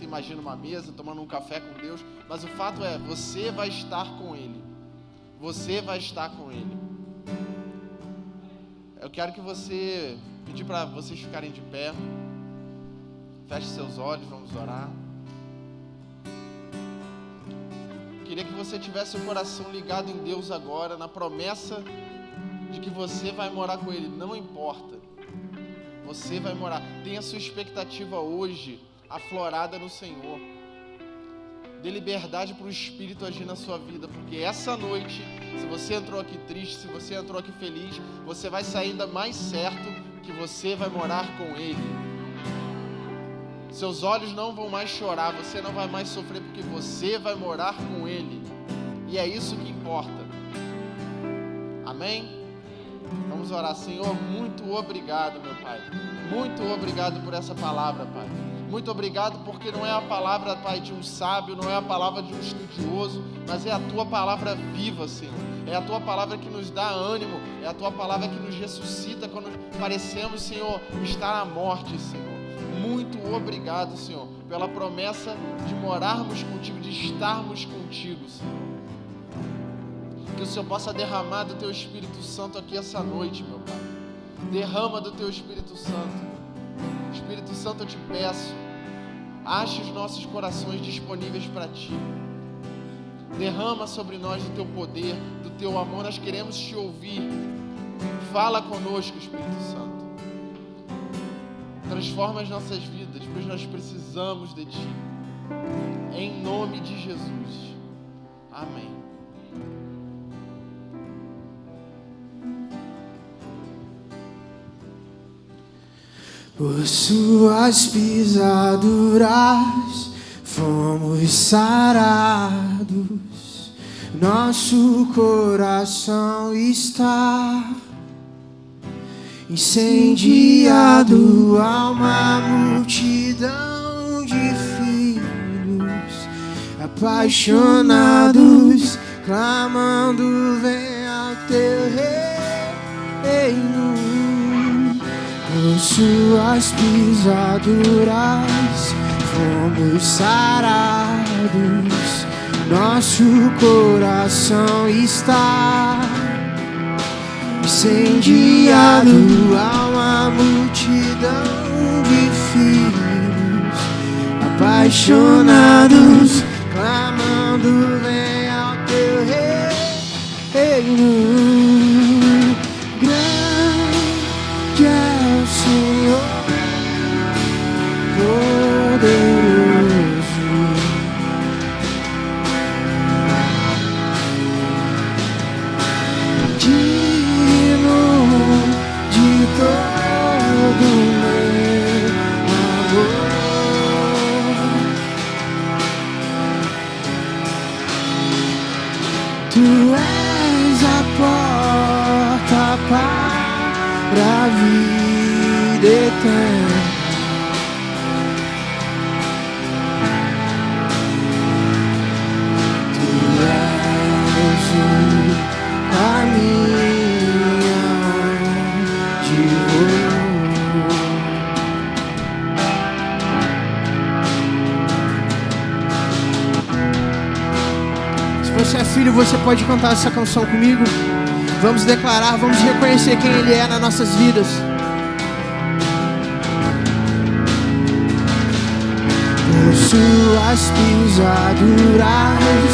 você imagina uma mesa, tomando um café com Deus, mas o fato é, você vai estar com Ele. Você vai estar com Ele. Eu quero que pedir para vocês ficarem de pé. Feche seus olhos, vamos orar. Queria que você tivesse o coração ligado em Deus agora, na promessa de que você vai morar com Ele. Não importa. Você vai morar. Tenha sua expectativa hoje aflorada no Senhor. Dê liberdade para o Espírito agir na sua vida, porque essa noite, se você entrou aqui triste, se você entrou aqui feliz, você vai sair ainda mais certo que você vai morar com Ele. Seus olhos não vão mais chorar, você não vai mais sofrer, porque você vai morar com Ele. E é isso que importa. Amém? Vamos orar. Senhor, muito obrigado, meu Pai. Muito obrigado por essa palavra, Pai. Muito obrigado porque não é a palavra, Pai, de um sábio, não é a palavra de um estudioso, mas é a Tua palavra viva, Senhor. É a Tua palavra que nos dá ânimo, é a Tua palavra que nos ressuscita quando parecemos, Senhor, estar à morte, Senhor. Muito obrigado, Senhor, pela promessa de morarmos contigo, de estarmos contigo, Senhor. Que o Senhor possa derramar do Teu Espírito Santo aqui essa noite, meu Pai. Derrama do Teu Espírito Santo. Espírito Santo, eu te peço, ache os nossos corações disponíveis para Ti. Derrama sobre nós do Teu poder, do Teu amor. Nós queremos Te ouvir. Fala conosco, Espírito Santo. Transforma as nossas vidas, pois nós precisamos de Ti. Em nome de Jesus. Amém. Por Suas pisaduras fomos sarados, nosso coração está incendiado a uma multidão de filhos apaixonados, clamando: vem ao Teu reino. Por Suas pisaduras fomos sarados, nosso coração está incendiado a uma multidão de filhos apaixonados, clamando: vem ao Teu reino. Grande é o Senhor, poderoso, digno de todo meu amor. Tu és a porta para a vida eterna. Tu és o caminho onde vou. Se você é filho, você pode cantar essa canção comigo. Vamos declarar, vamos reconhecer quem Ele é nas nossas vidas. Por Suas pisaduras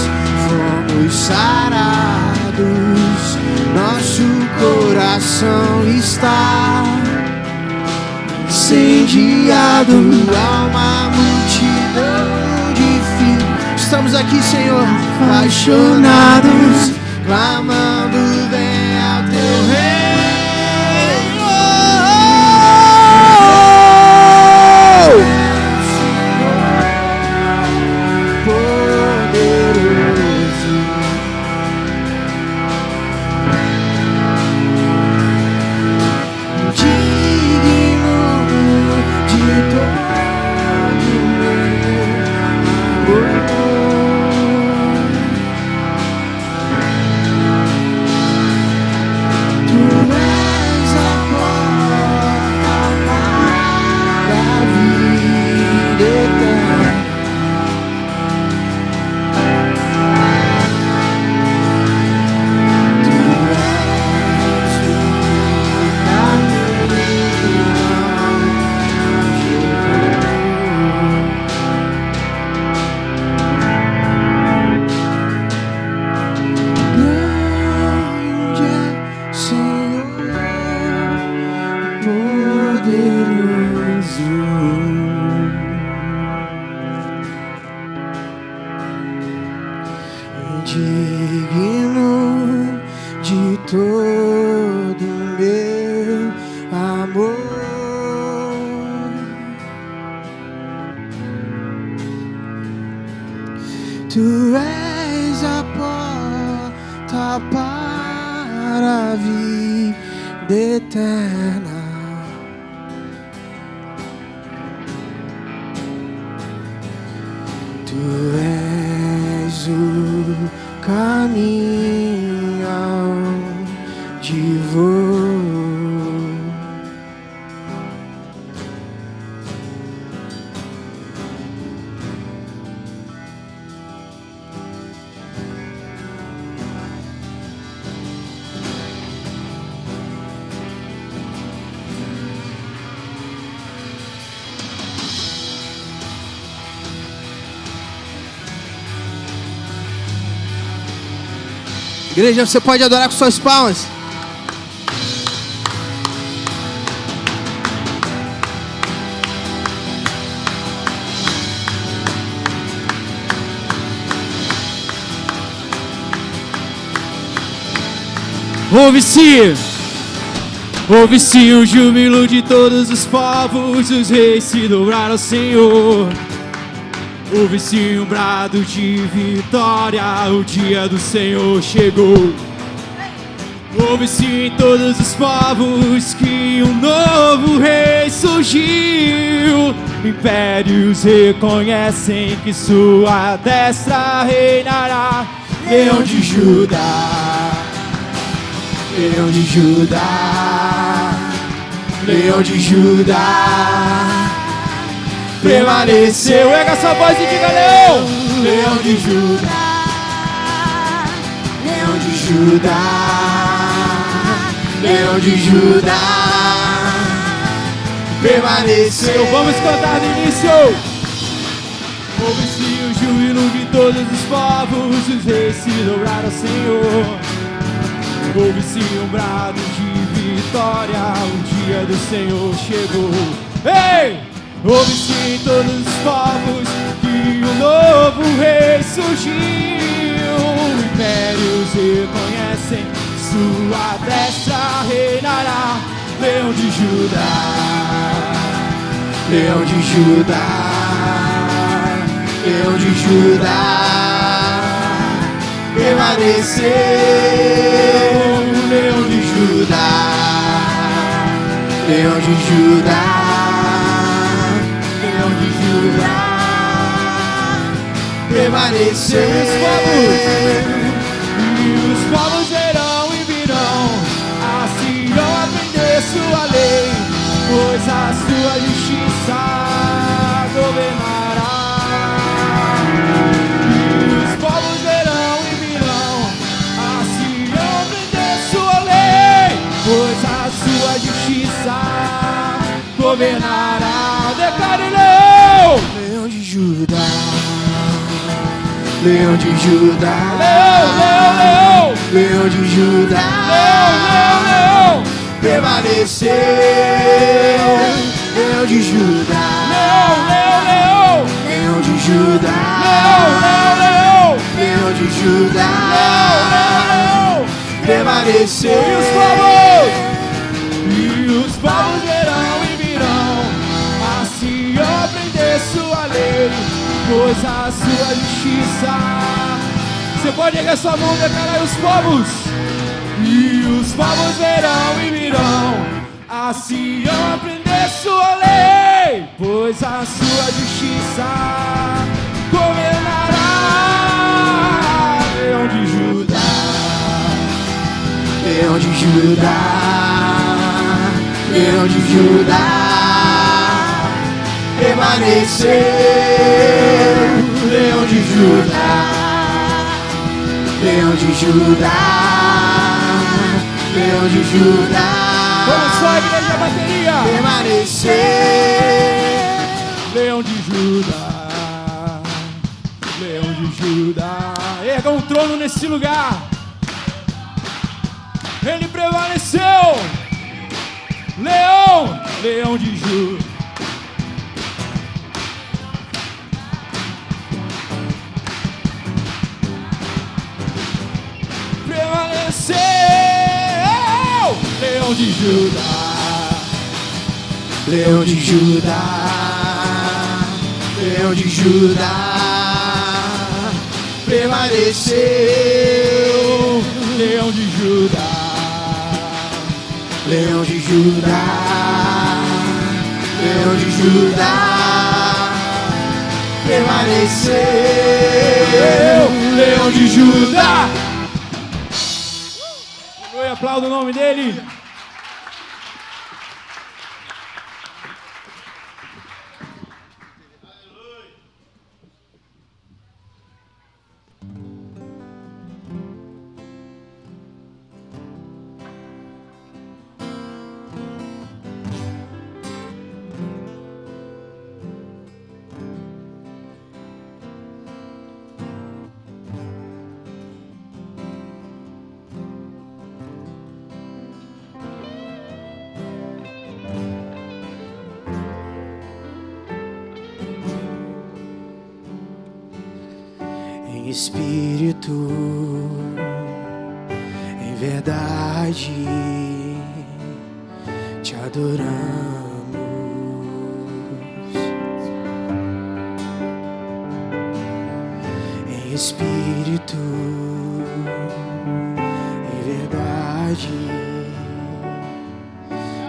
fomos sarados, nosso coração está incendiado a uma multidão de filhos. Estamos aqui, Senhor, apaixonados, clamando: vem ao Teu reino. Poderoso, digno de todo meu amor. digno de todo meu amor. Tu és a porta para a vida eterna. Tu és o caminho aonde vou. Igreja, você pode adorar com suas palmas. Ouve-se o júbilo de todos os povos, os reis se dobraram ao Senhor. Ouve-se um brado de vitória, o dia do Senhor chegou. Ouve-se em todos os povos que um novo rei surgiu. Impérios reconhecem que sua destra reinará. Leão de Judá, Leão de Judá, Leão de Judá, permaneceu. Erga essa voz e diga: Leão, Leão de Judá, Leão de Judá, Leão de Judá, permaneceu. Vamos cantar no início. Ouve-se o júbilo de todos os povos, os reis se dobraram ao Senhor. Ouve-se um brado de vitória, o dia do Senhor chegou. Ei! Ouve-se em todos os povos que um novo rei surgiu. Impérios reconhecem, sua destra reinará. Leão de Judá, Leão de Judá, Leão de Judá, permaneceu. Leão de Judá, Leão de Judá, permaneceu. E os povos verão e virão, assim irão aprender sua lei, pois a sua justiça governará. E os povos verão e virão, assim irão aprender sua lei, pois a sua justiça governará. Declare: Leão, Leão de Judá, Leão de Judá, Leão, Leão, Leão, Leão de Judá, Leão, Leão, Leão, permaneceu. Leão de Judá, Leão, Leão, Leão, Leão de Judá, Leão, Leão, Leão, Leão de Judá, Leão, Leão, Leão, permaneceu. E os povos verão e virão, assim aprender sua lei, pois a sua justiça. Você pode erguer sua mão e declarar: os povos. E os povos verão e virão, assim irão aprender sua lei, pois a sua justiça governará. Leão de Judá, Leão de Judá, Leão de Judá, permaneceu. Leão de Judá, Leão de Judá, Leão de Judá. Vamos só, igreja, bateria. Permanecer. Leão de Judá, Leão de Judá. Erga um trono nesse lugar. Ele prevaleceu. Leão Leão de Judá. Prevaleceu, Leão de Judá, Leão de Judá, Leão de Judá, prevaleceu, Leão de Judá, Leão de Judá, Leão de Judá, prevaleceu, Leão de Judá. Oi, aplauda o nome dele. em espírito, em verdade, te adoramos. Em espírito, em verdade,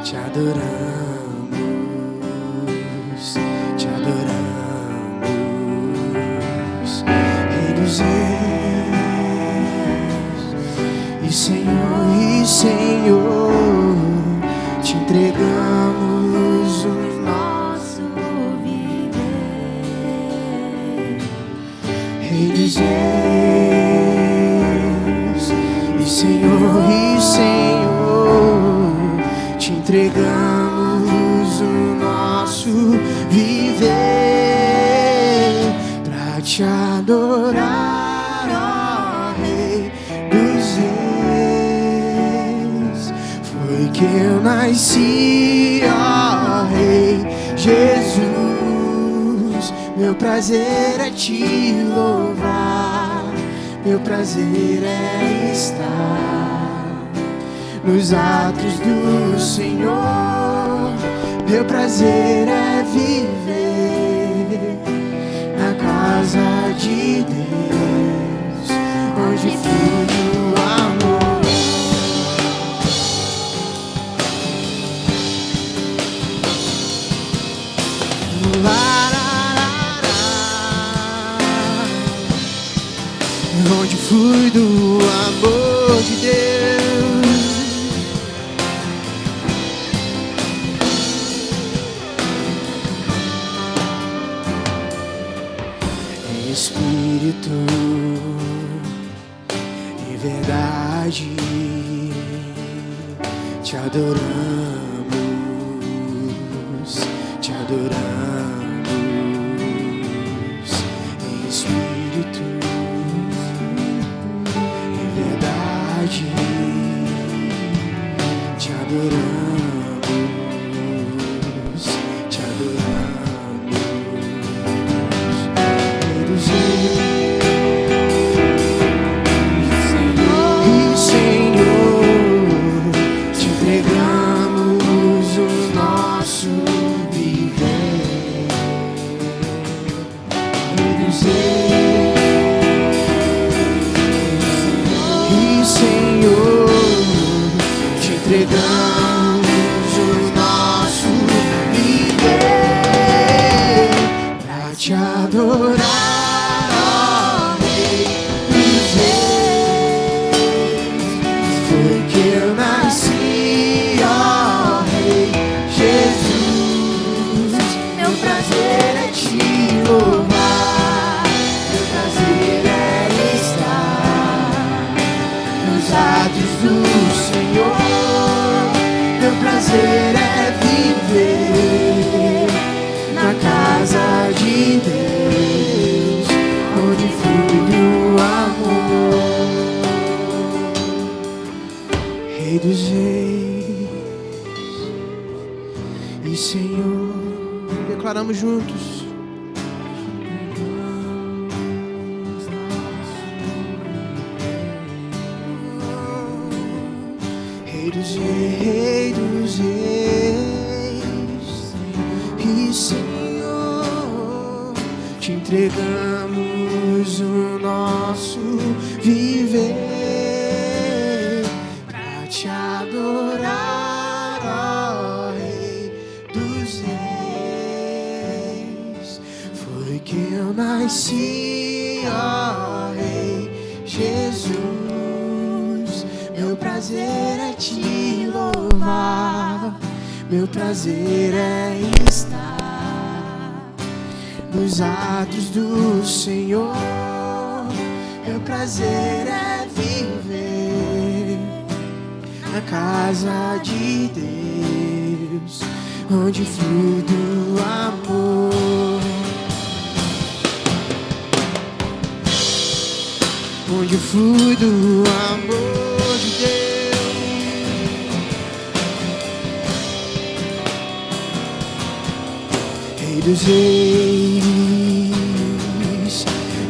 te adoramos, te adoramos. E Senhor, te entregamos o nosso viver. Rei dos reis, e Senhor, te entregamos o nosso viver pra te adorar. Que eu nasci, ó Rei Jesus. Meu prazer é te louvar, meu prazer é estar nos atos do Senhor. Meu prazer é viver na casa de Deus, onde flui o amor. Onde flui do amor de Deus. Em espírito, em verdade, te adoramos, te adoramos. Em espírito, te adoramos, te adoramos. Rei dos reis, Senhor, te entregamos o nosso viver. Rei dos reis, Senhor, te entregamos o nosso viver pra te adorar, ó Rei dos reis. Foi que eu nasci, ó Rei Jesus. Meu prazer é te louvar, meu prazer é estar nos atos do Senhor. Meu prazer é viver na casa de Deus, onde flui o amor. Rei dos reis, e e Senhor. Declaramos juntos. Rei dos reis e Senhor, te entregamos o nosso viver pra te adorar, ó Rei dos reis. Foi que eu nasci, ó Rei Jesus. Meu prazer é te louvar, meu prazer é estar nos atos do Senhor. Meu prazer é viver na casa de Deus, onde flui do amor, onde flui do amor de Deus. Rei dos reis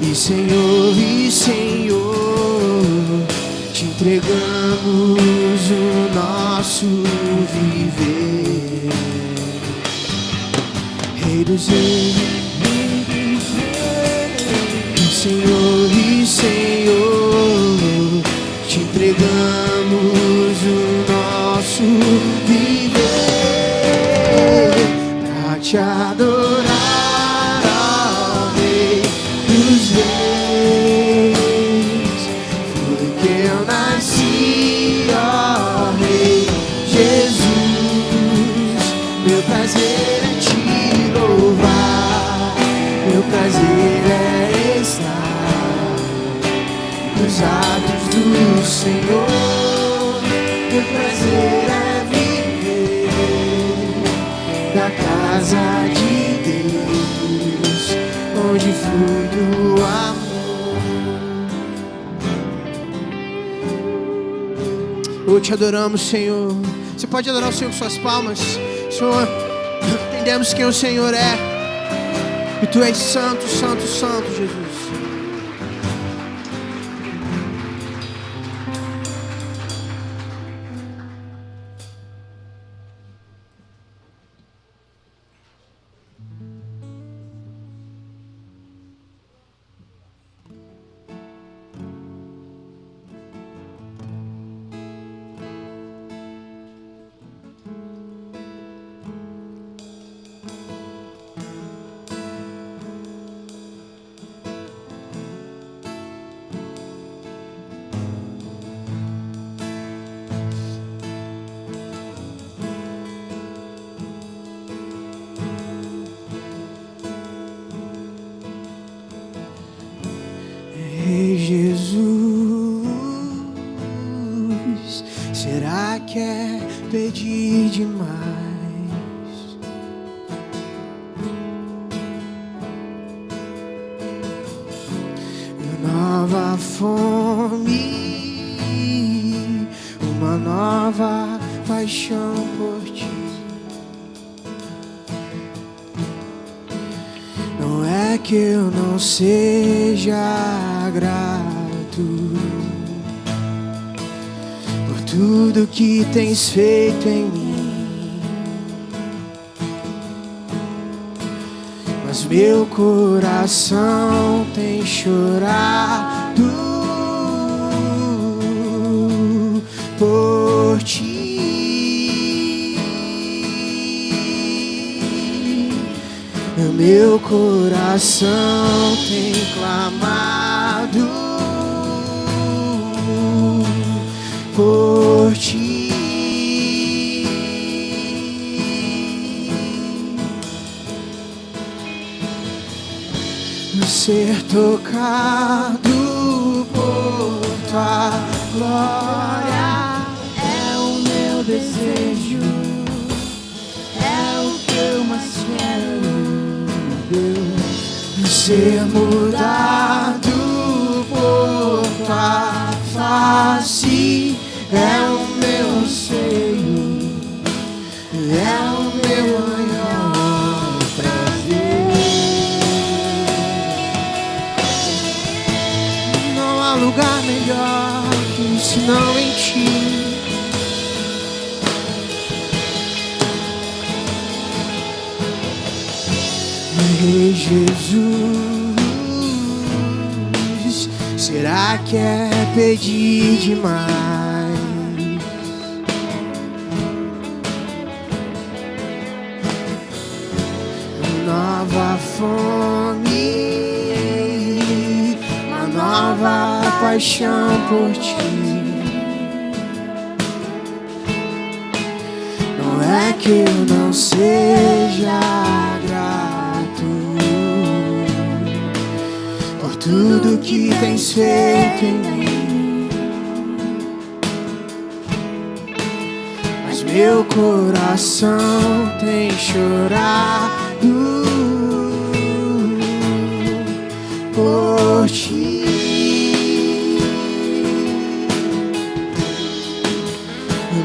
e Senhor, te entregamos o nosso viver. Rei dos reis e Senhor, te entregamos o nosso viver pra te adorar, ó Rei dos reis. Foi que eu nasci, ó Rei Jesus. Meu prazer é te louvar, meu prazer é estar nos atos do Senhor. Meu prazer é viver na casa de Deus, onde flui do amor. Oh, te adoramos, Senhor. Você pode adorar o Senhor com suas palmas. Senhor, entendemos quem o Senhor é, e Tu és santo, santo, santo, Jesus. Jesus, será que é pedir demais? Uma nova fome, uma nova paixão por Ti. Não é que eu não seja grato por tudo que Tens feito em mim, mas meu coração tem chorado por Ti. Meu coração tem clamado por Ti. Ser tocado por Tua glória é o meu desejo, é o que eu mais quero. Ser mudado por Tua face é o meu anseio, é o meu melhor que isso não em ti. Ei, Jesus, será que é pedir demais? Nova fome, uma nova paixão por ti. Não é que eu não seja grato por tudo que tens feito em mim, mas meu coração tem chorado por ti.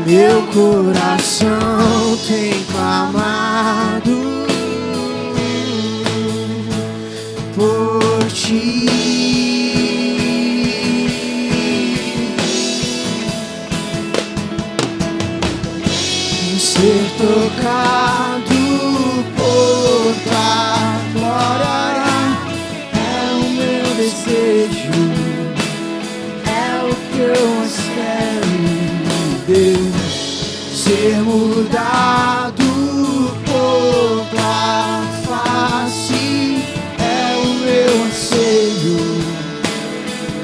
Meu coração tem clamado por ti. Ser tocado por tua glória é o meu desejo, é o que eu espero, Deus. Ser mudado por tua face é o meu anseio,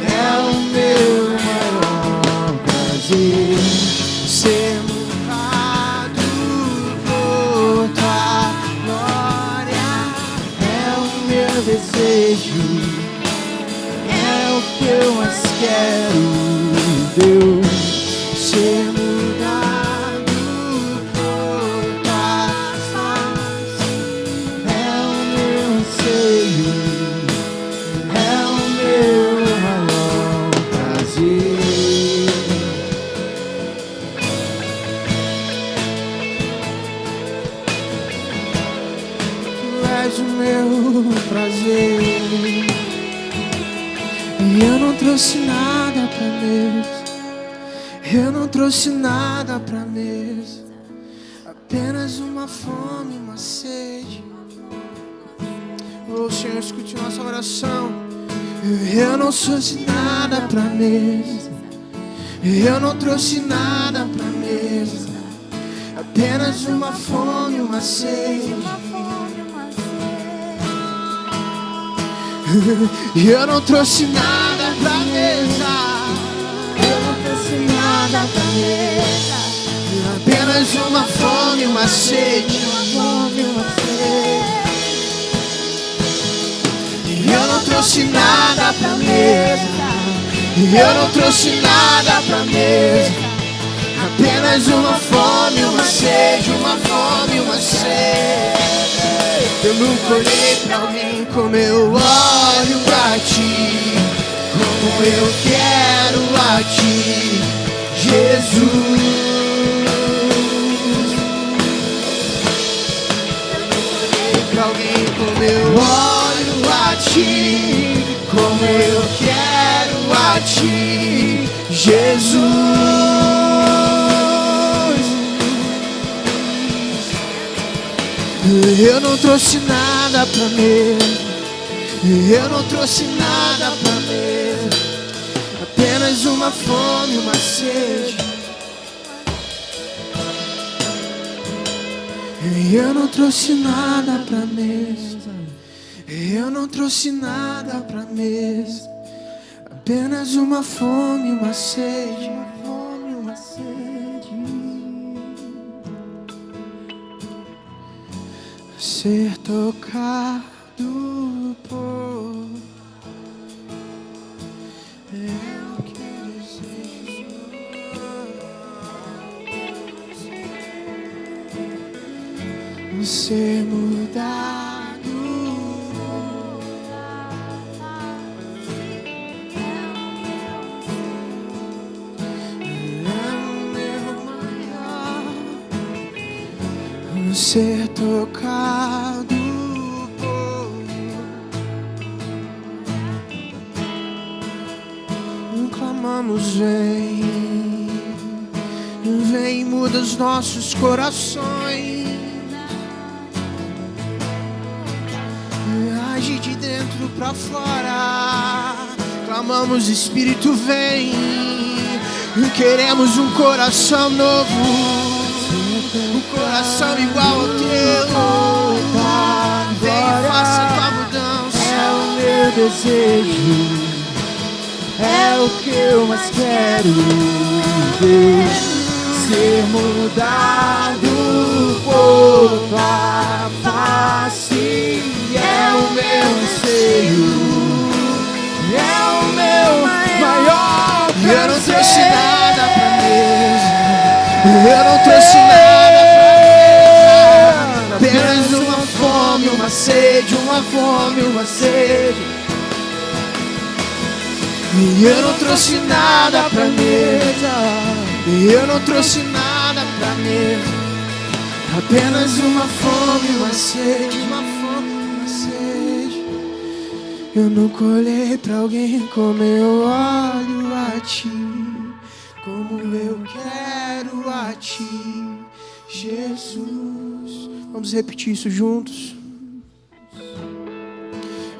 é o meu maior prazer. Ser mudado por tua glória é o meu desejo, é o que eu mais quero, Deus. Ser mudado por tua face é o meu anseio, é o meu maior prazer. Tu és o meu prazer e eu não trouxe nada pra mesa. Eu não trouxe nada pra mesa, apenas uma fome, uma sede. Oh, Senhor, escute nossa oração. Eu não trouxe nada pra mesa, eu não trouxe nada pra mesa, apenas uma fome, uma sede. Eu não trouxe nada pra mesa, nada pra mesa, apenas uma fome, uma sede. Eu não trouxe nada pra mesa, eu não trouxe nada pra mesa, apenas uma fome, uma sede, uma fome, uma sede. Eu nunca olhei pra alguém como eu olho pra ti, como eu quero a ti, Jesus. Pra alguém como eu olho a ti, como eu quero a ti, Jesus. Eu não trouxe nada pra mesa, eu não trouxe nada pra mesa, apenas uma fome, uma sede. Eu não trouxe nada pra mesa, eu não trouxe nada pra mesa, apenas uma fome, uma sede, uma fome, uma sede. Ser tocado por eu que desejo ser mudado. Ser tocado por um clamor. clamamos, vem, vem, muda os nossos corações, age de dentro pra fora. Clamamos, Espírito, vem, queremos um coração novo, um coração igual ao teu. Vem, faça tua mudança. É o meu desejo, é o que eu mais quero ver, ser mudado por tua face. É o meu anseio, é o meu maior prazer. Eu não trouxe nada pra mesa, eu não trouxe nada pra mesa, apenas uma fome, uma sede, uma fome, uma sede. E eu não trouxe nada pra mesa, eu não trouxe nada pra mesa, apenas uma fome, uma sede, uma fome, uma sede. Eu nunca olhei pra alguém como eu olho a ti, como eu quero a ti, Jesus. Vamos repetir isso juntos.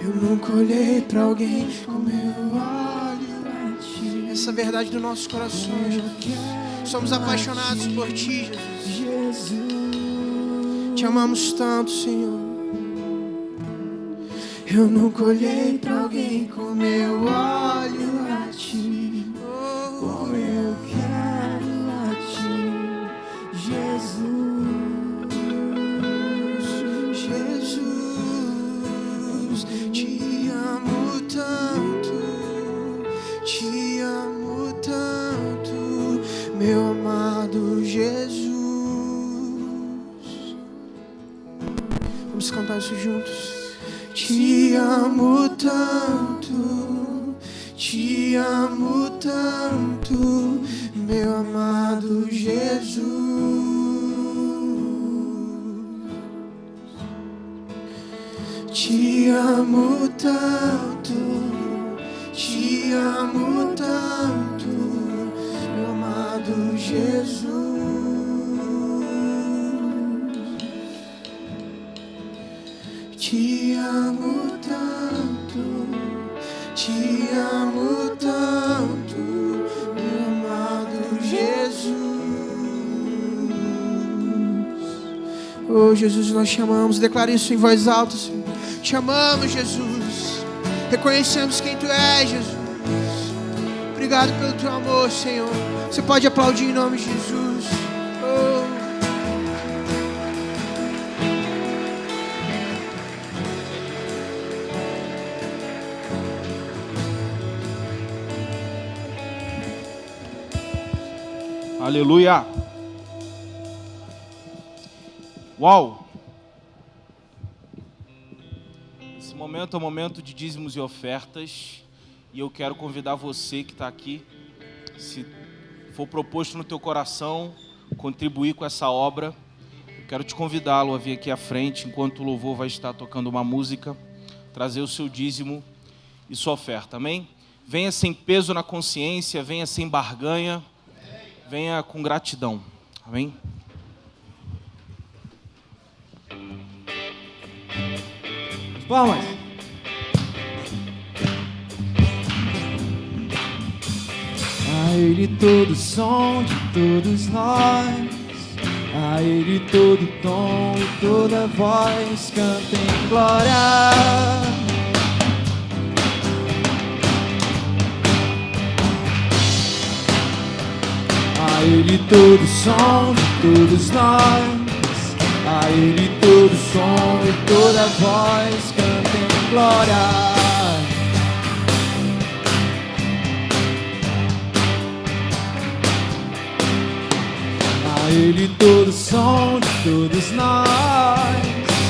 Eu nunca olhei pra alguém como eu olho a ti. Essa é a verdade do nosso coração, Jesus. Somos apaixonados por ti, Jesus. Te amamos tanto, Senhor. Eu nunca olhei pra alguém como eu olho a ti, como eu quero a ti, Jesus, Jesus. Te amo tanto, meu amado Jesus. Vamos cantar isso juntos. Te amo tanto, meu amado Jesus. Te amo tanto, meu amado Jesus. Te amo tanto, meu amado Jesus. Oh, Jesus, nós te amamos. Declara isso em voz alta, Senhor. Te amamos, Jesus. Reconhecemos quem Tu és, Jesus. Obrigado pelo Teu amor, Senhor. Você pode aplaudir em nome de Jesus. Oh. Aleluia! Uau! Esse momento é um momento de dízimos e ofertas. E eu quero convidar você que está aqui, se for proposto no teu coração, contribuir com essa obra. Eu quero te convidá-lo a vir aqui à frente, enquanto o louvor vai estar tocando uma música, trazer o seu dízimo e sua oferta, amém? Venha sem peso na consciência, venha sem barganha, venha com gratidão, amém? Palmas. A Ele todo som de todos nós, a Ele todo tom e toda voz, cantem glória. A Ele todo som de todos nós, a Ele todo som e toda voz, cantem glória. A Ele todo som de todos nós,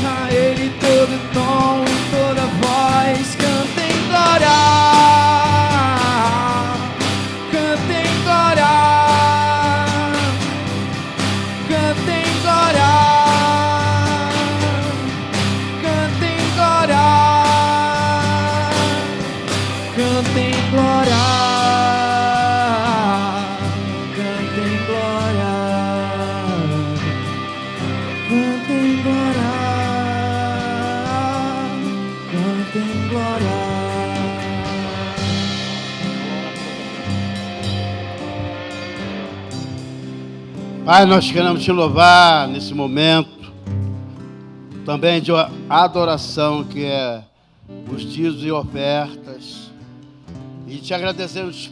a Ele todo tom e toda voz, cantem glória. Cantem glória. Cantem glória. Cantem glória. Cantem glória. Cantem glória, cantem glória. Pai, nós queremos te louvar nesse momento, também de adoração, que é os dízimos e ofertas, e te agradecemos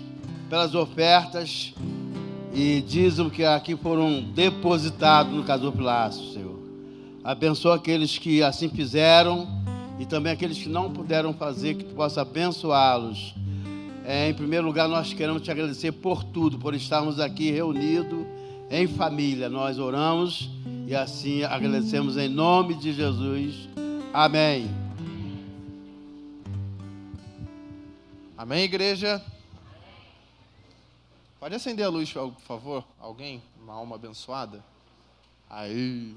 pelas ofertas e dízimos que aqui foram depositados no Casor Pilaço, Senhor. Abençoa aqueles que assim fizeram e também aqueles que não puderam fazer, que tu possa abençoá-los. Em primeiro lugar, nós queremos te agradecer por tudo, por estarmos aqui reunidos em família. Nós oramos e assim agradecemos em nome de Jesus. Amém. Amém, igreja? Pode acender a luz, por favor? Alguém? Uma alma abençoada? Aí.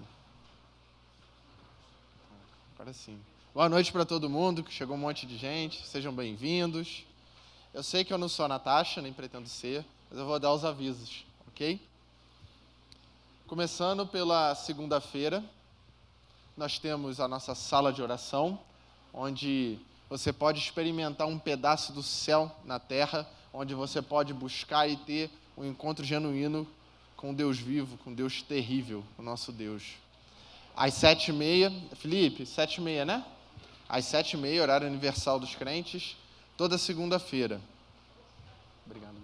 Agora sim. Boa noite para todo mundo, que chegou um monte de gente. Sejam bem-vindos. Eu sei que eu não sou a Natasha, nem pretendo ser, mas eu vou dar os avisos, ok? Começando pela segunda-feira, nós temos a nossa sala de oração, onde você pode experimentar um pedaço do céu na terra, onde você pode buscar e ter um encontro genuíno com Deus vivo, com Deus terrível, o nosso Deus. Às 7h30, Felipe, 7h30, né? Às 7h30, horário universal dos crentes, toda segunda-feira. Obrigado.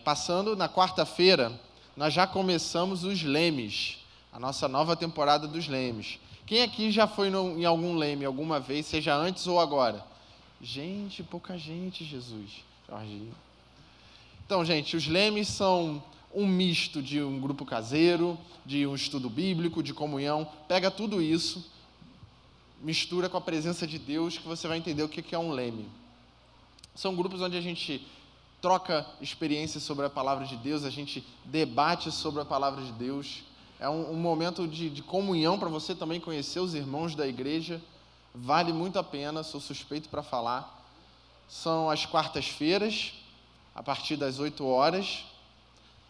Passando na quarta-feira, nós já começamos os Lemes, a nossa nova temporada dos Lemes. Quem aqui já foi em algum Leme alguma vez, seja antes ou agora? Gente, pouca gente, Jesus. Jorginho. Então, gente, os Lemes são um misto de um grupo caseiro, de um estudo bíblico, de comunhão. Pega tudo isso, mistura com a presença de Deus, que você vai entender o que é um Leme. São grupos onde a gente troca experiências sobre a palavra de Deus, a gente debate sobre a palavra de Deus. É um momento de comunhão para você também conhecer os irmãos da igreja. Vale muito a pena, sou suspeito para falar. São as quartas-feiras, a partir das 8h.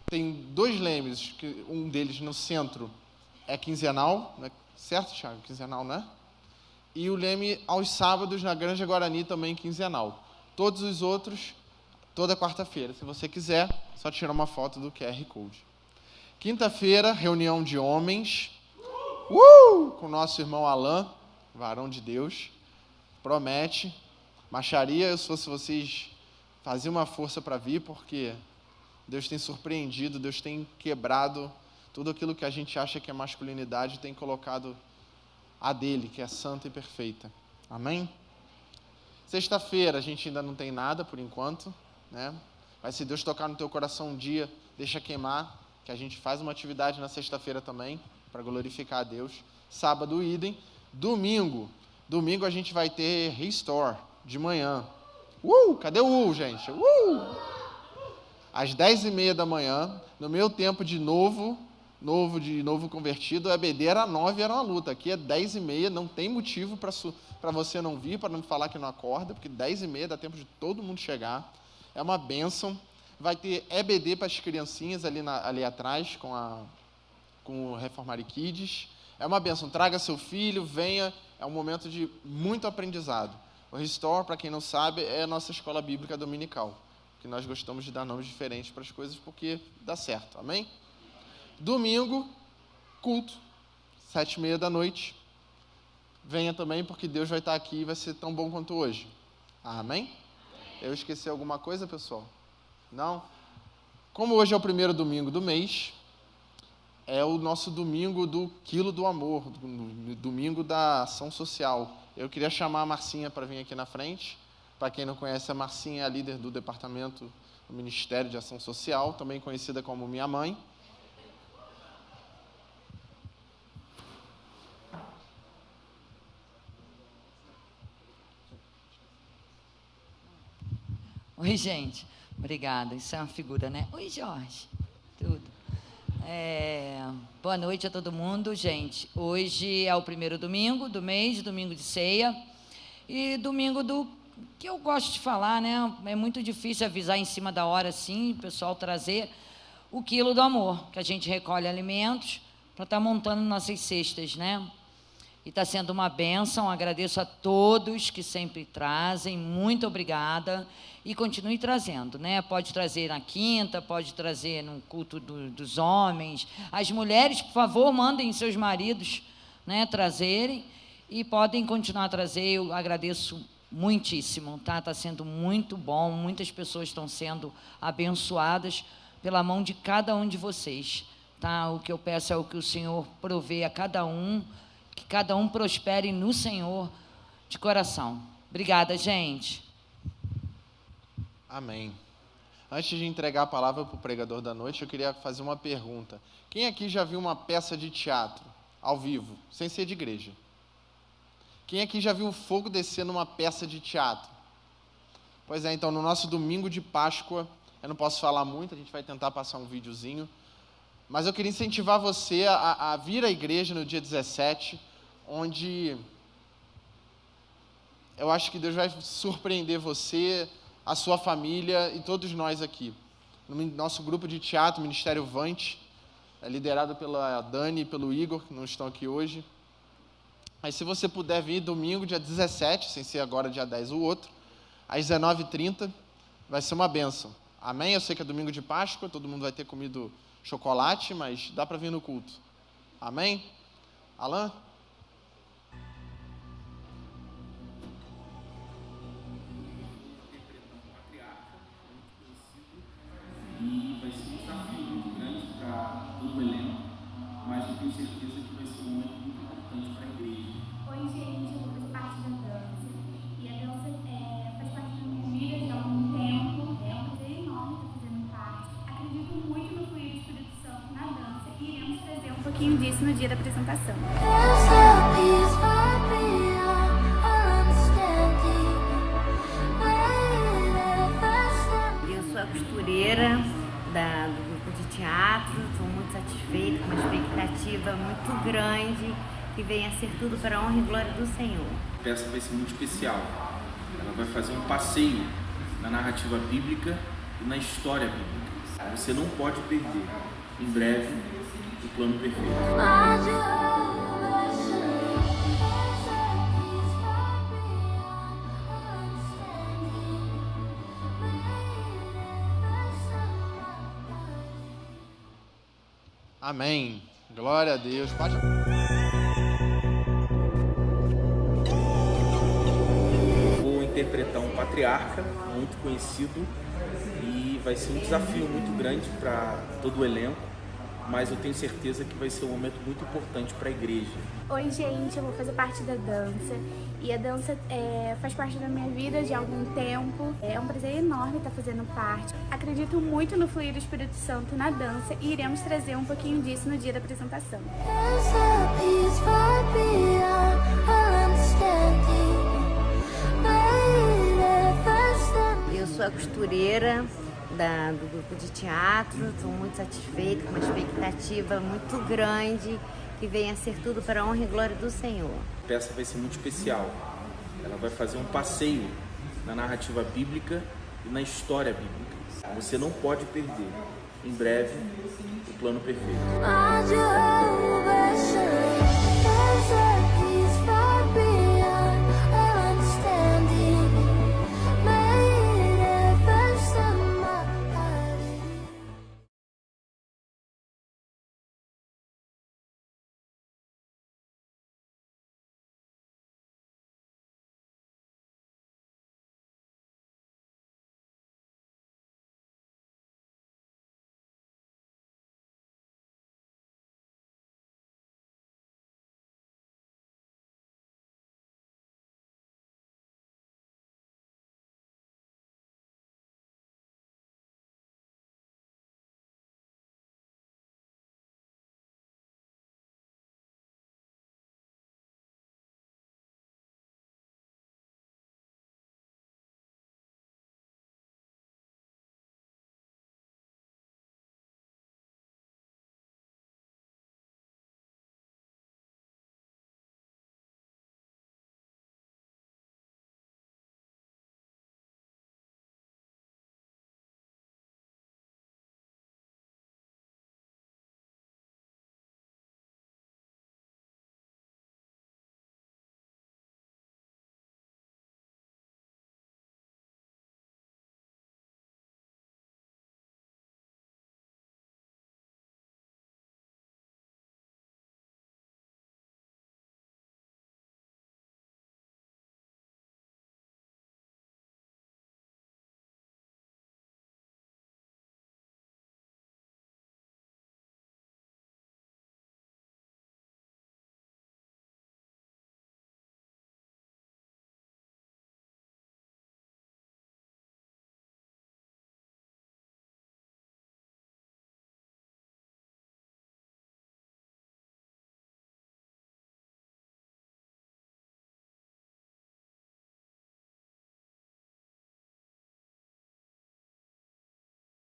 Tem 2 lemes, um deles no centro é quinzenal, né? Certo, Thiago? Quinzenal, né? E o leme aos sábados na Granja Guarani também quinzenal. Todos os outros, toda quarta-feira. Se você quiser, só tirar uma foto do QR Code. Quinta-feira, reunião de homens. Com o nosso irmão Alain, varão de Deus. Promete. Macharia, se fosse vocês, fazer uma força para vir, porque Deus tem surpreendido, Deus tem quebrado tudo aquilo que a gente acha que é masculinidade, tem colocado a dele, que é santa e perfeita. Amém? Sexta-feira, a gente ainda não tem nada, por enquanto, né? Mas se Deus tocar no teu coração um dia, deixa queimar, que a gente faz uma atividade na sexta-feira também, para glorificar a Deus. Sábado, idem. Domingo a gente vai ter Restore, de manhã. Cadê o gente? Às 10h30 da manhã, no meu tempo de novo convertido, a EBD era 9, era uma luta. Aqui é 10h30, não tem motivo para você não vir, para não falar que não acorda, porque 10h30 dá tempo de todo mundo chegar. É uma bênção. Vai ter EBD para as criancinhas ali atrás, com o Reformari Kids. É uma bênção. Traga seu filho, venha. É um momento de muito aprendizado. O Restore, para quem não sabe, é a nossa escola bíblica dominical, que nós gostamos de dar nomes diferentes para as coisas, porque dá certo. Amém? Domingo, culto, 7h30 da noite. Venha também, porque Deus vai estar aqui e vai ser tão bom quanto hoje. Amém? Eu esqueci alguma coisa, pessoal? Não? Como hoje é o primeiro domingo do mês, é o nosso domingo do Quilo do Amor, domingo da ação social. Eu queria chamar a Marcinha para vir aqui na frente. Para quem não conhece, a Marcinha é a líder do departamento do Ministério de Ação Social, também conhecida como Minha Mãe. Oi, gente. Obrigada. Isso é uma figura, né? Oi, Jorge. Tudo. Boa noite a todo mundo, gente. Hoje é o primeiro domingo do mês, domingo de ceia. E domingo do que eu gosto de falar, né? É muito difícil avisar em cima da hora, assim, o pessoal trazer o quilo do amor, que a gente recolhe alimentos para estar montando nossas cestas, né? E está sendo uma bênção. Agradeço a todos que sempre trazem. Muito obrigada. E continue trazendo, né? Pode trazer na quinta, pode trazer no culto dos homens. As mulheres, por favor, mandem seus maridos, né, trazerem. E podem continuar a trazer. Eu agradeço muitíssimo, tá? Está sendo muito bom. Muitas pessoas estão sendo abençoadas pela mão de cada um de vocês, tá? O que eu peço é o que o Senhor provê a cada um, que cada um prospere no Senhor de coração. Obrigada, gente. Amém. Antes de entregar a palavra para o pregador da noite, eu queria fazer uma pergunta. Quem aqui já viu uma peça de teatro, ao vivo, sem ser de igreja? Quem aqui já viu o fogo descer numa peça de teatro? Pois é, então, no nosso domingo de Páscoa, eu não posso falar muito, a gente vai tentar passar um videozinho, mas eu queria incentivar você a vir à igreja no dia 17, onde eu acho que Deus vai surpreender você, a sua família e todos nós aqui. No nosso grupo de teatro, Ministério Vante, liderado pela Dani e pelo Igor, que não estão aqui hoje. Mas se você puder vir domingo, dia 17, sem ser agora dia 10 o outro, às 19h30, vai ser uma bênção. Amém? Eu sei que é domingo de Páscoa, todo mundo vai ter comido chocolate, mas dá para vir no culto. Amém? Alan? E vai ser um desafio muito grande para todo o elenco, mas eu tenho certeza que vai ser um momento muito importante para a igreja. Oi, gente, eu faço parte da dança. E a dança faz parte da minha vida já há algum tempo. É um prazer enorme estar fazendo parte. Acredito muito no fluir do Espírito Santo na dança e iremos trazer um pouquinho disso no dia da apresentação. Eu sou a costureira do grupo de teatro, estou muito satisfeita, com uma expectativa muito grande, que venha a ser tudo para a honra e glória do Senhor. A peça vai ser muito especial. Ela vai fazer um passeio na narrativa bíblica e na história bíblica. Você não pode perder. Em breve, o plano perfeito. Amém. Glória a Deus. Pode... Vou interpretar um patriarca muito conhecido e vai ser um desafio muito grande para todo o elenco, mas eu tenho certeza que vai ser um momento muito importante para a igreja. Oi, gente, eu vou fazer parte da dança. E a dança faz parte da minha vida já há algum tempo. É um prazer enorme estar fazendo parte. Acredito muito no fluir do Espírito Santo na dança e iremos trazer um pouquinho disso no dia da apresentação. Eu sou a costureira do grupo de teatro, estou muito satisfeita, com uma expectativa muito grande, que venha a ser tudo para a honra e glória do Senhor. A peça vai ser muito especial. Ela vai fazer um passeio na narrativa bíblica e na história bíblica. Você não pode perder. Em breve, o plano perfeito.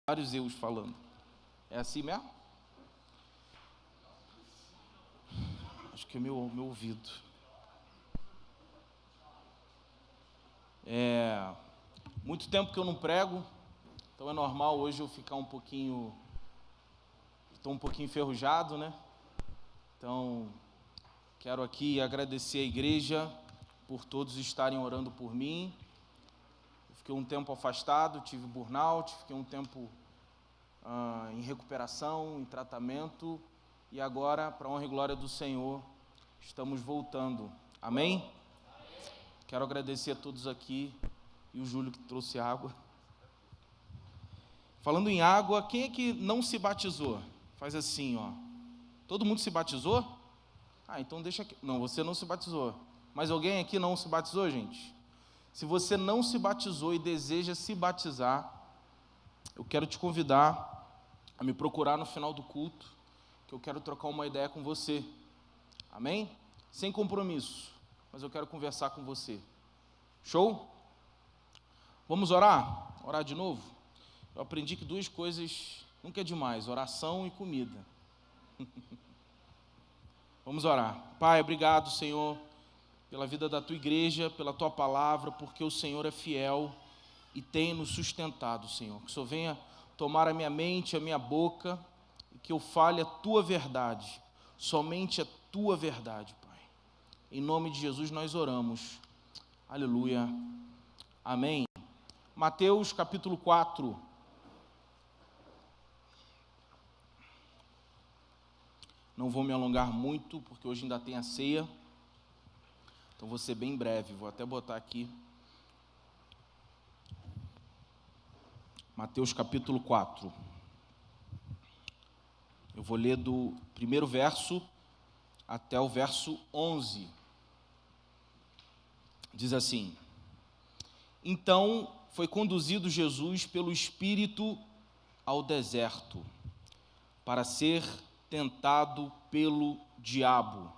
Vários eus falando. É assim mesmo? Acho que é meu ouvido. Muito tempo que eu não prego, então é normal hoje eu ficar um pouquinho... Estou um pouquinho enferrujado, né? Então, quero aqui agradecer a igreja por todos estarem orando por mim. Eu fiquei um tempo afastado, tive burnout, fiquei um tempo em recuperação, em tratamento, e agora, para a honra e glória do Senhor, estamos voltando. Amém? Quero agradecer a todos aqui, e o Júlio que trouxe água. Falando em água, quem é que não se batizou? Faz assim, ó. Todo mundo se batizou? Então deixa aqui. Não, você não se batizou. Mas alguém aqui não se batizou, gente? Se você não se batizou e deseja se batizar, eu quero te convidar a me procurar no final do culto, que eu quero trocar uma ideia com você. Amém? Sem compromisso, mas eu quero conversar com você. Show? Vamos orar? Orar de novo? Eu aprendi que 2 coisas nunca é demais, oração e comida. Vamos orar. Pai, obrigado, Senhor, pela vida da Tua igreja, pela Tua palavra, porque o Senhor é fiel e tem nos sustentado, Senhor. Que o Senhor venha tomar a minha mente, a minha boca, e que eu fale a Tua verdade, somente a Tua verdade, Pai. Em nome de Jesus nós oramos. Aleluia. Amém. Mateus capítulo 4. Não vou me alongar muito, porque hoje ainda tem a ceia. Então vou ser bem breve, vou até botar aqui. Mateus capítulo 4. Eu vou ler do primeiro verso até o verso 11. Diz assim: Então foi conduzido Jesus pelo Espírito ao deserto, para ser tentado pelo diabo.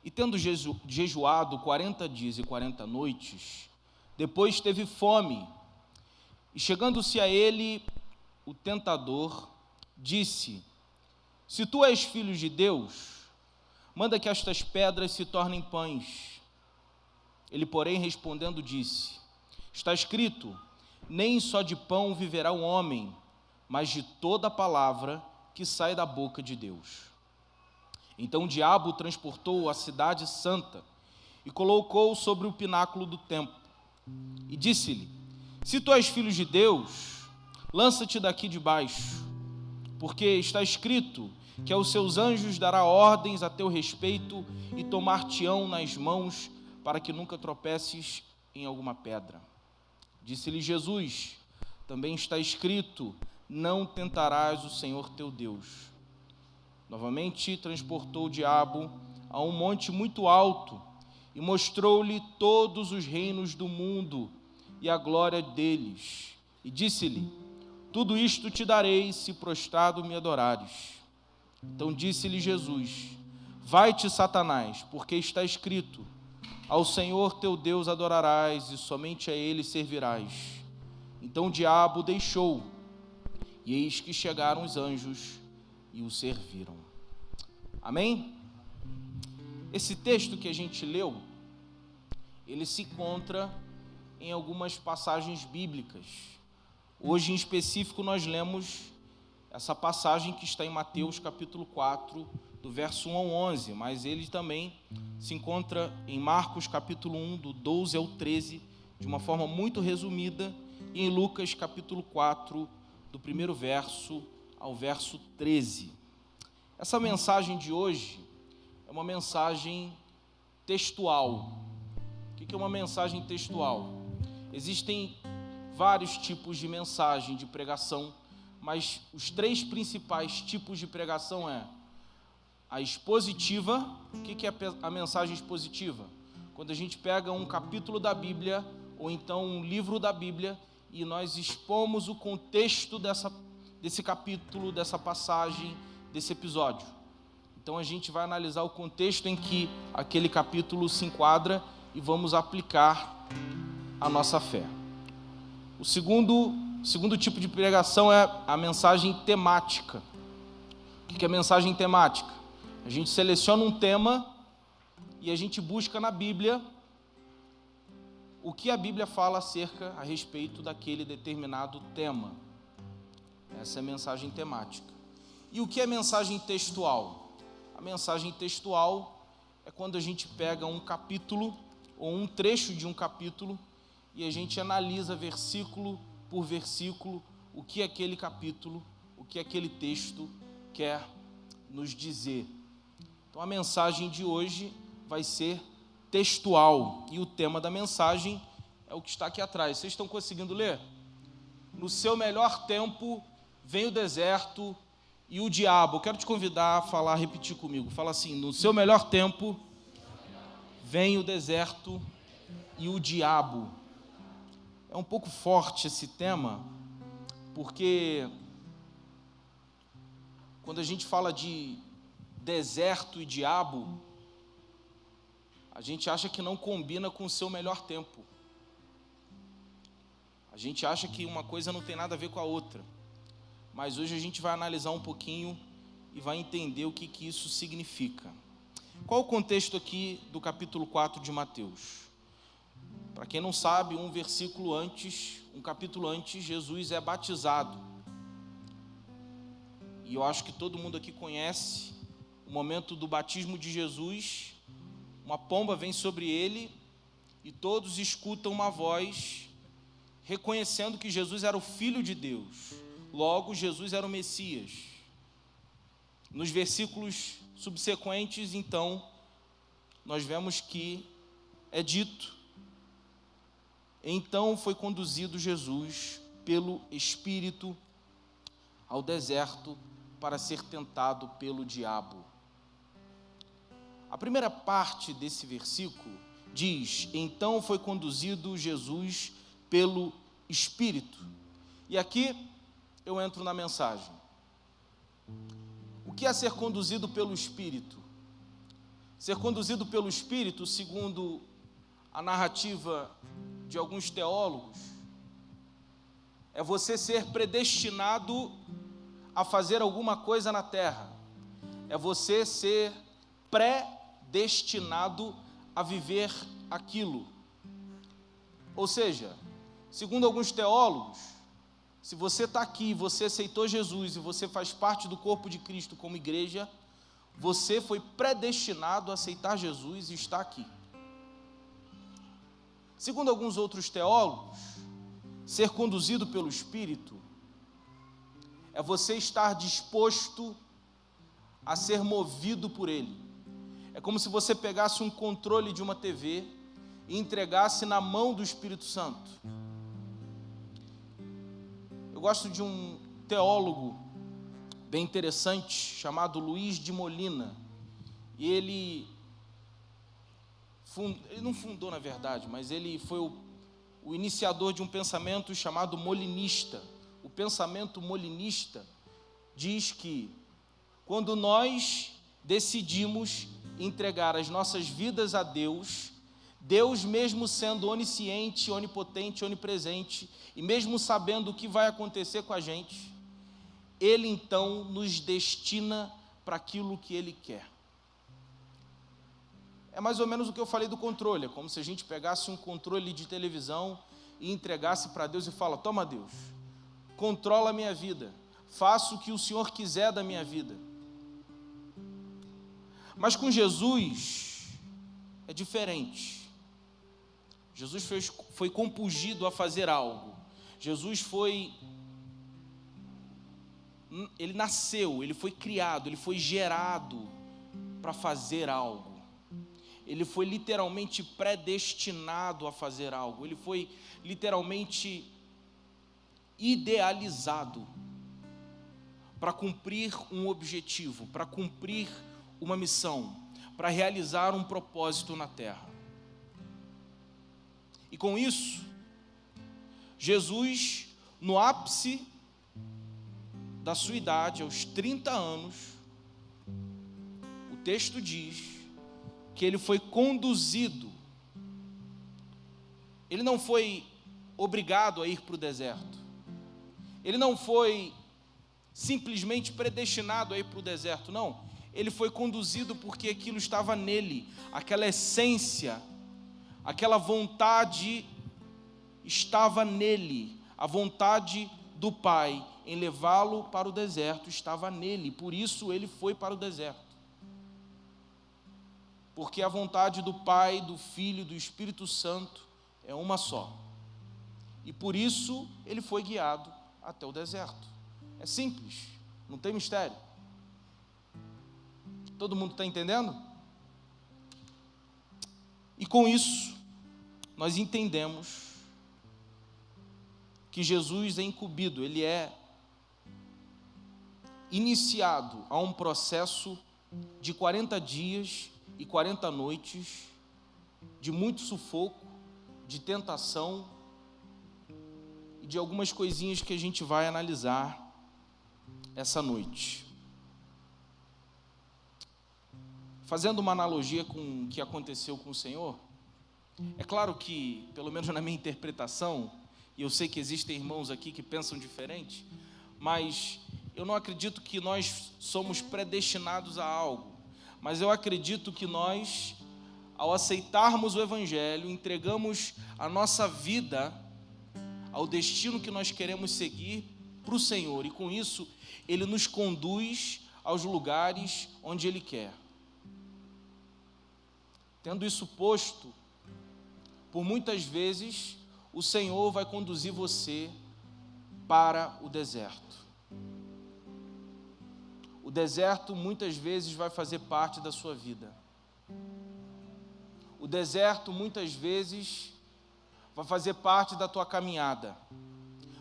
E tendo jejuado 40 dias e 40 noites, depois teve fome. E chegando-se a ele, o tentador disse: Se tu és filho de Deus, manda que estas pedras se tornem pães. Ele, porém, respondendo, disse: Está escrito, nem só de pão viverá o homem, mas de toda a palavra que sai da boca de Deus. Então o diabo o transportou à cidade santa e colocou sobre o pináculo do templo. E disse-lhe: Se tu és filho de Deus, lança-te daqui de baixo, porque está escrito que aos seus anjos dará ordens a teu respeito e tomar-te-ão nas mãos, para que nunca tropeces em alguma pedra. Disse-lhe Jesus: Também está escrito, não tentarás o Senhor teu Deus. Novamente transportou o diabo a um monte muito alto e mostrou-lhe todos os reinos do mundo e a glória deles. E disse-lhe: Tudo isto te darei, se prostrado me adorares. Então disse-lhe Jesus: Vai-te, Satanás, porque está escrito, ao Senhor teu Deus adorarás e somente a Ele servirás. Então o diabo o deixou, e eis que chegaram os anjos e o serviram. Amém? Esse texto que a gente leu, ele se encontra em algumas passagens bíblicas. Hoje, em específico, nós lemos essa passagem que está em Mateus capítulo 4, do verso 1 ao 11, mas ele também se encontra em Marcos capítulo 1, do 12 ao 13, de uma forma muito resumida, e em Lucas capítulo 4, do primeiro verso ao verso 13. Essa mensagem de hoje é uma mensagem textual. O que é uma mensagem textual? Existem vários tipos de mensagem, de pregação, mas os 3 principais tipos de pregação é a expositiva. O que é a mensagem expositiva? Quando a gente pega um capítulo da Bíblia, ou então um livro da Bíblia, e nós expomos o contexto desse capítulo, dessa passagem, desse episódio. Então a gente vai analisar o contexto em que aquele capítulo se enquadra e vamos aplicar a nossa fé. O segundo O segundo tipo de pregação é a mensagem temática. O que é mensagem temática? A gente seleciona um tema e a gente busca na Bíblia o que a Bíblia fala a respeito daquele determinado tema. Essa é a mensagem temática. E o que é mensagem textual? A mensagem textual é quando a gente pega um capítulo ou um trecho de um capítulo e a gente analisa versículo por versículo o que aquele capítulo, o que aquele texto quer nos dizer. Então a mensagem de hoje vai ser textual e o tema da mensagem é o que está aqui atrás. Vocês estão conseguindo ler? No seu melhor tempo vem o deserto e o diabo. Eu quero te convidar a repetir comigo. Fala assim: no seu melhor tempo vem o deserto e o diabo. É um pouco forte esse tema, porque quando a gente fala de deserto e diabo, a gente acha que não combina com o seu melhor tempo. A gente acha que uma coisa não tem nada a ver com a outra. Mas hoje a gente vai analisar um pouquinho e vai entender o que isso significa. Qual o contexto aqui do capítulo 4 de Mateus? Para quem não sabe, um capítulo antes, Jesus é batizado. E eu acho que todo mundo aqui conhece o momento do batismo de Jesus. Uma pomba vem sobre ele e todos escutam uma voz reconhecendo que Jesus era o Filho de Deus. Logo, Jesus era o Messias. Nos versículos subsequentes, então, nós vemos que é dito: então foi conduzido Jesus pelo Espírito ao deserto para ser tentado pelo diabo. A primeira parte desse versículo diz: então foi conduzido Jesus pelo Espírito. E aqui eu entro na mensagem. O que é ser conduzido pelo Espírito? Ser conduzido pelo Espírito, segundo a narrativa de alguns teólogos, é você ser predestinado a fazer alguma coisa na terra. É você ser predestinado a viver aquilo. Ou seja, segundo alguns teólogos, se você está aqui, você aceitou Jesus e você faz parte do corpo de Cristo como igreja, você foi predestinado a aceitar Jesus e está aqui. Segundo alguns outros teólogos, ser conduzido pelo Espírito é você estar disposto a ser movido por Ele. É como se você pegasse um controle de uma TV e entregasse na mão do Espírito Santo. Eu gosto de um teólogo bem interessante chamado Luiz de Molina. E ele não fundou, na verdade, mas ele foi o iniciador de um pensamento chamado molinista. O pensamento molinista diz que quando nós decidimos entregar as nossas vidas a Deus, Deus, mesmo sendo onisciente, onipotente, onipresente, e mesmo sabendo o que vai acontecer com a gente, Ele então nos destina para aquilo que Ele quer. É mais ou menos o que eu falei do controle. É como se a gente pegasse um controle de televisão e entregasse para Deus e fala: toma, Deus, controla a minha vida, faça o que o Senhor quiser da minha vida. Mas com Jesus é diferente. Jesus foi compelido a fazer algo. Jesus ele nasceu, ele foi criado, ele foi gerado para fazer algo. Ele foi literalmente predestinado a fazer algo. Ele foi literalmente idealizado para cumprir um objetivo, para cumprir uma missão, para realizar um propósito na terra. E com isso, Jesus, no ápice da sua idade, aos 30 anos, o texto diz que ele foi conduzido. Ele não foi obrigado a ir para o deserto. Ele não foi simplesmente predestinado a ir para o deserto, não. Ele foi conduzido porque aquilo estava nele, aquela essência, aquela vontade estava nele, a vontade do Pai em levá-lo para o deserto estava nele, por isso ele foi para o deserto. Porque a vontade do Pai, do Filho e do Espírito Santo é uma só. E por isso ele foi guiado até o deserto. É simples, não tem mistério. Todo mundo está entendendo? E com isso, nós entendemos que Jesus é incumbido, ele é iniciado a um processo de 40 dias e 40 noites, de muito sufoco, de tentação e de algumas coisinhas que a gente vai analisar essa noite. Fazendo uma analogia com o que aconteceu com o Senhor, é claro que, pelo menos na minha interpretação, e eu sei que existem irmãos aqui que pensam diferente, mas eu não acredito que nós somos predestinados a algo, mas eu acredito que nós, ao aceitarmos o Evangelho, entregamos a nossa vida ao destino que nós queremos seguir para o Senhor, e com isso, Ele nos conduz aos lugares onde Ele quer. Tendo isso posto, por muitas vezes, o Senhor vai conduzir você para o deserto. O deserto muitas vezes vai fazer parte da sua vida. O deserto muitas vezes vai fazer parte da tua caminhada.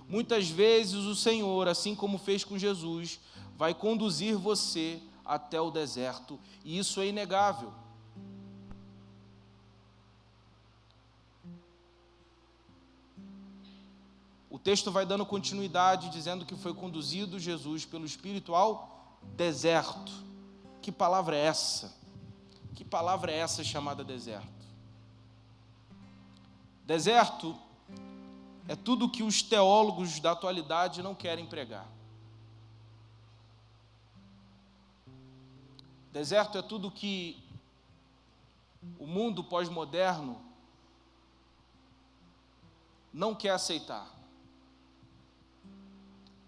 Muitas vezes o Senhor, assim como fez com Jesus, vai conduzir você até o deserto, e isso é inegável. O texto vai dando continuidade, dizendo que foi conduzido Jesus pelo Espírito ao deserto. Que palavra é essa? Que palavra é essa chamada deserto? Deserto é tudo que os teólogos da atualidade não querem pregar. Deserto é tudo que o mundo pós-moderno não quer aceitar.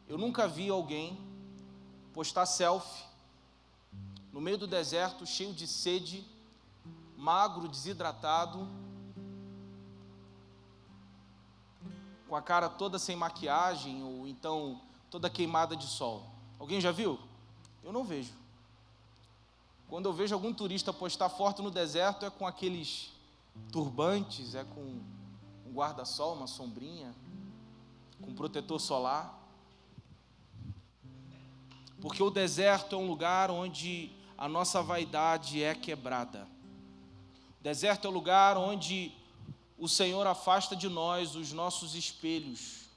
Eu nunca vi alguém postar selfie no meio do deserto, cheio de sede, magro, desidratado, com a cara toda sem maquiagem, ou então toda queimada de sol. Alguém já viu? Eu não vejo. Quando eu vejo algum turista postar foto no deserto, é com aqueles turbantes, é com um guarda-sol, uma sombrinha, com protetor solar. Porque o deserto é um lugar onde a nossa vaidade é quebrada. O deserto é o lugar onde o Senhor afasta de nós os nossos espelhos.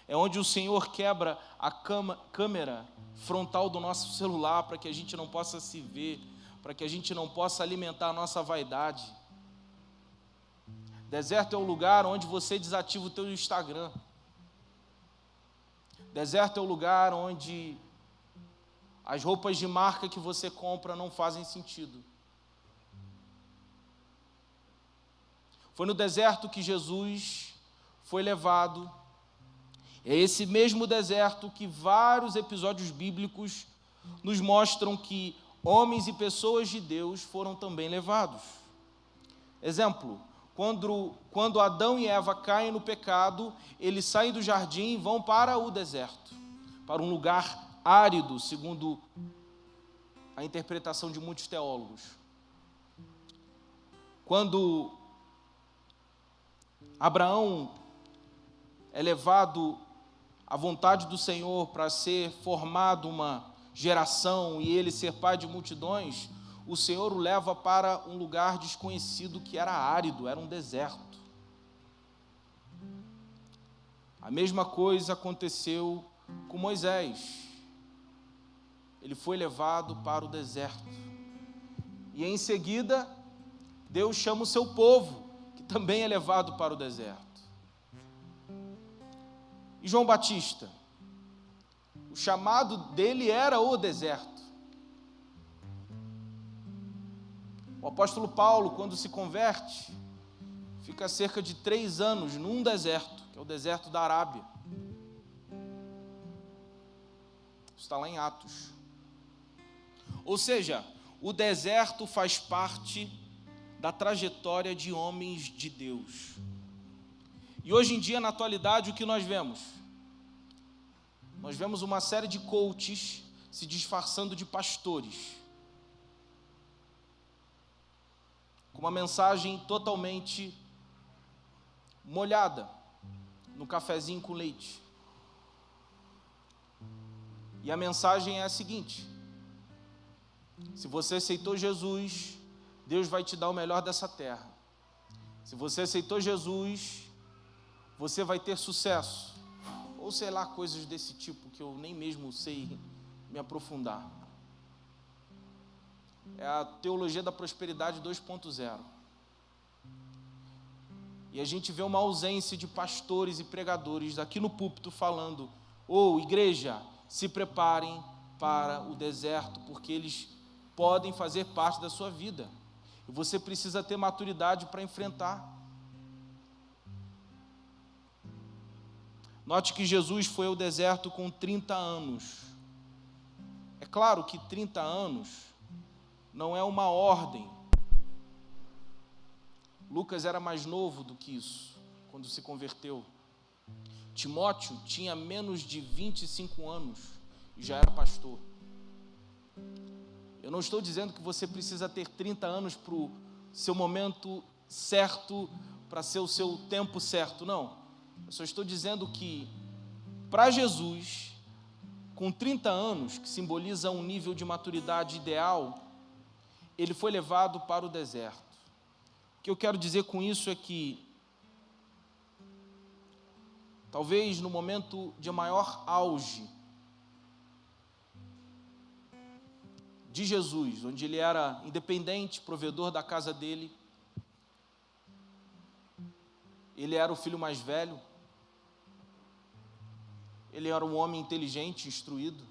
É onde o Senhor quebra a câmera frontal do nosso celular para que a gente não possa se ver, para que a gente não possa alimentar a nossa vaidade. Deserto é o lugar onde você desativa o teu Instagram. Deserto é o lugar onde as roupas de marca que você compra não fazem sentido. Foi no deserto que Jesus foi levado. É esse mesmo deserto que vários episódios bíblicos nos mostram que homens e pessoas de Deus foram também levados. Exemplo, quando Adão e Eva caem no pecado, eles saem do jardim e vão para o deserto, para um lugar árido, segundo a interpretação de muitos teólogos. Quando Abraão é levado à vontade do Senhor para ser formado uma geração e ele ser pai de multidões, o Senhor o leva para um lugar desconhecido que era árido, era um deserto. A mesma coisa aconteceu com Moisés. Ele foi levado para o deserto. E em seguida, Deus chama o seu povo, que também é levado para o deserto. E João Batista? O chamado dele era o deserto. O apóstolo Paulo, quando se converte, fica cerca de 3 anos num deserto, que é o deserto da Arábia. Está lá em Atos. Ou seja, o deserto faz parte da trajetória de homens de Deus. E hoje em dia, na atualidade, o que nós vemos? Nós vemos uma série de coaches se disfarçando de pastores, com uma mensagem totalmente molhada no cafezinho com leite. E a mensagem é a seguinte: se você aceitou Jesus, Deus vai te dar o melhor dessa terra. Se você aceitou Jesus, você vai ter sucesso. Ou sei lá, coisas desse tipo que eu nem mesmo sei me aprofundar. É a teologia da prosperidade 2.0. E a gente vê uma ausência de pastores e pregadores aqui no púlpito falando: igreja, se preparem para o deserto, porque eles podem fazer parte da sua vida. E você precisa ter maturidade para enfrentar. Note que Jesus foi ao deserto com 30 anos. É claro que 30 anos não é uma ordem. Lucas era mais novo do que isso, quando se converteu. Timóteo tinha menos de 25 anos e já era pastor. Eu não estou dizendo que você precisa ter 30 anos para o seu momento certo, para ser o seu tempo certo, não. Eu só estou dizendo que, para Jesus, com 30 anos, que simboliza um nível de maturidade ideal, ele foi levado para o deserto. O que eu quero dizer com isso é que, talvez no momento de maior auge de Jesus, onde ele era independente, provedor da casa dele, ele era o filho mais velho, ele era um homem inteligente, instruído.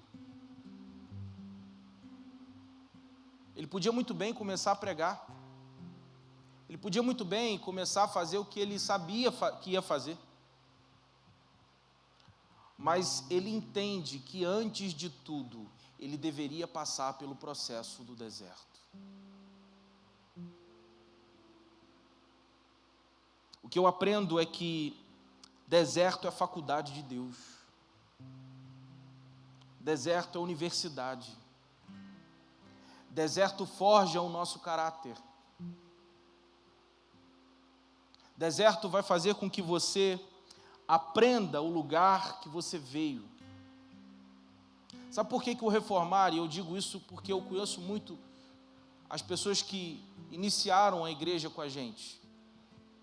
Ele podia muito bem começar a pregar. Ele podia muito bem começar a fazer o que ele sabia que ia fazer. Mas ele entende que, antes de tudo, ele deveria passar pelo processo do deserto. O que eu aprendo é que deserto é faculdade de Deus. Deserto é universidade. Deserto forja o nosso caráter. Deserto vai fazer com que você aprenda o lugar que você veio. Sabe por que o reformar, e eu digo isso porque eu conheço muito as pessoas que iniciaram a igreja com a gente.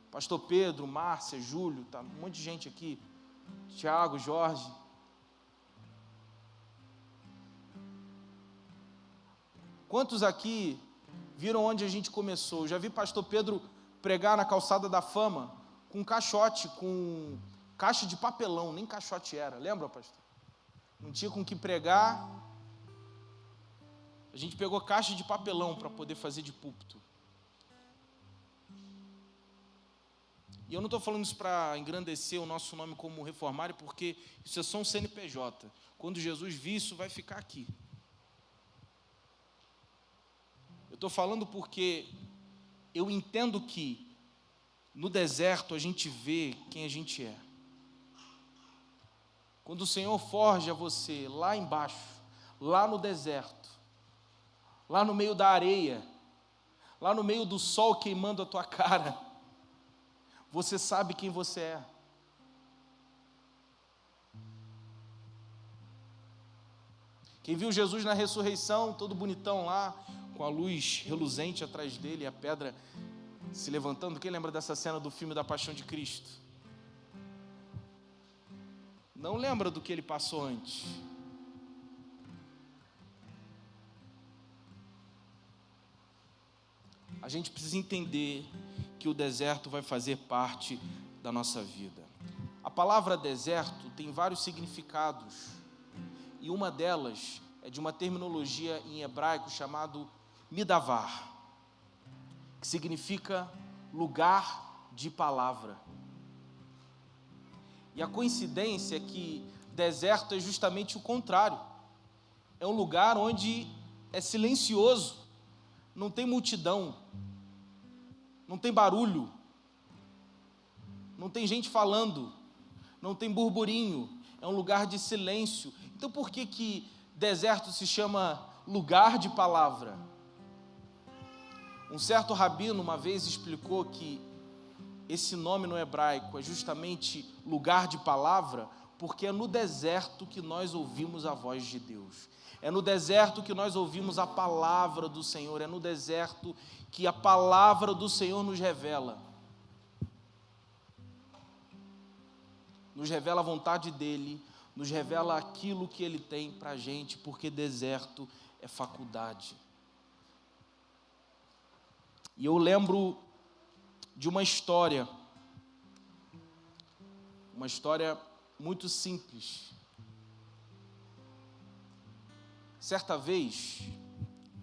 Pastor Pedro, Márcia, Júlio, tá um monte de gente aqui. Tiago, Jorge. Quantos aqui viram onde a gente começou? Eu já vi pastor Pedro pregar na calçada da Fama com caixote, com caixa de papelão, nem caixote era, lembra, pastor? Não tinha com que pregar, a gente pegou caixa de papelão para poder fazer de púlpito. E eu não estou falando isso para engrandecer o nosso nome como reformário, porque isso é só um CNPJ. Quando Jesus vir, isso vai ficar aqui. Eu estou falando porque eu entendo que no deserto a gente vê quem a gente é. Quando o Senhor forja você lá embaixo, lá no deserto, lá no meio da areia, lá no meio do sol queimando a tua cara, você sabe quem você é. Quem viu Jesus na ressurreição, todo bonitão lá, com a luz reluzente atrás dele, a pedra se levantando. Quem lembra dessa cena do filme da Paixão de Cristo? Não lembra do que ele passou antes. A gente precisa entender que o deserto vai fazer parte da nossa vida. A palavra deserto tem vários significados e uma delas é de uma terminologia em hebraico chamado midavar, que significa lugar de palavra. E a coincidência é que deserto é justamente o contrário. É um lugar onde é silencioso, não tem multidão, não tem barulho, não tem gente falando, não tem burburinho, é um lugar de silêncio. Então por que deserto se chama lugar de palavra? Um certo rabino uma vez explicou que esse nome no hebraico é justamente lugar de palavra, porque é no deserto que nós ouvimos a voz de Deus. É no deserto que nós ouvimos a palavra do Senhor, é no deserto que a palavra do Senhor nos revela a vontade dEle, nos revela aquilo que Ele tem para a gente, porque deserto é faculdade. E eu lembro de uma história muito simples. Certa vez,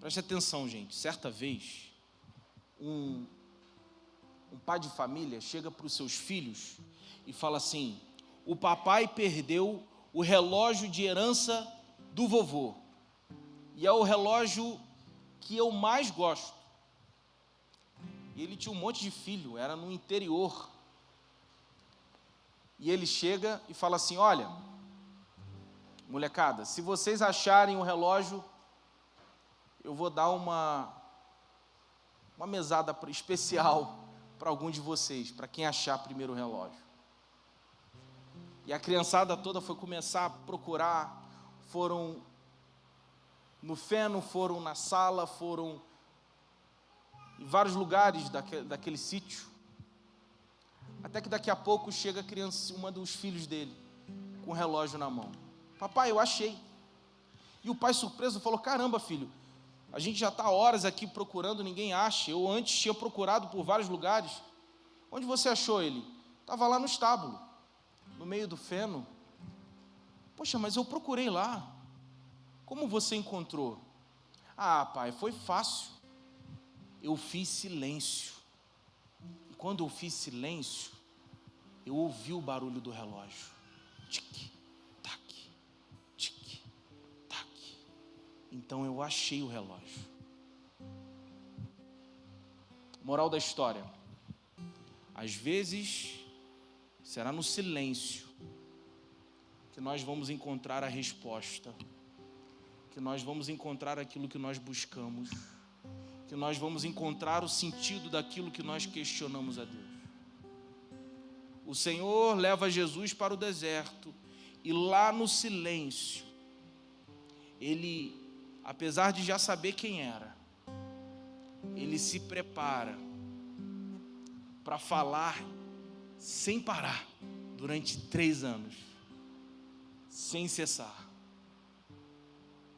preste atenção, gente, certa vez, um pai de família chega para os seus filhos e fala assim: o papai perdeu o relógio de herança do vovô, e é o relógio que eu mais gosto. E ele tinha um monte de filho, era no interior. E ele chega e fala assim: olha, molecada, se vocês acharem o relógio, eu vou dar uma mesada especial para algum de vocês, para quem achar primeiro o relógio. E a criançada toda foi começar a procurar, foram no feno, foram na sala, foram em vários lugares daquele sítio, até que daqui a pouco chega a criança, uma dos filhos dele, com o relógio na mão. Papai, eu achei. E o pai, surpreso, falou: caramba, filho, a gente já está horas aqui procurando, ninguém acha. Eu antes tinha procurado por vários lugares. Onde você achou ele? Estava lá no estábulo, no meio do feno. Poxa, mas eu procurei lá. Como você encontrou? Ah, pai, foi fácil. Eu fiz silêncio. E quando eu fiz silêncio, eu ouvi o barulho do relógio. Tic, tac, tic, tac. Então eu achei o relógio. Moral da história: às vezes será no silêncio que nós vamos encontrar a resposta, que nós vamos encontrar aquilo que nós buscamos, que nós vamos encontrar o sentido daquilo que nós questionamos a Deus. O Senhor leva Jesus para o deserto, e lá no silêncio, Ele, apesar de já saber quem era, Ele se prepara para falar sem parar, durante 3 anos, sem cessar.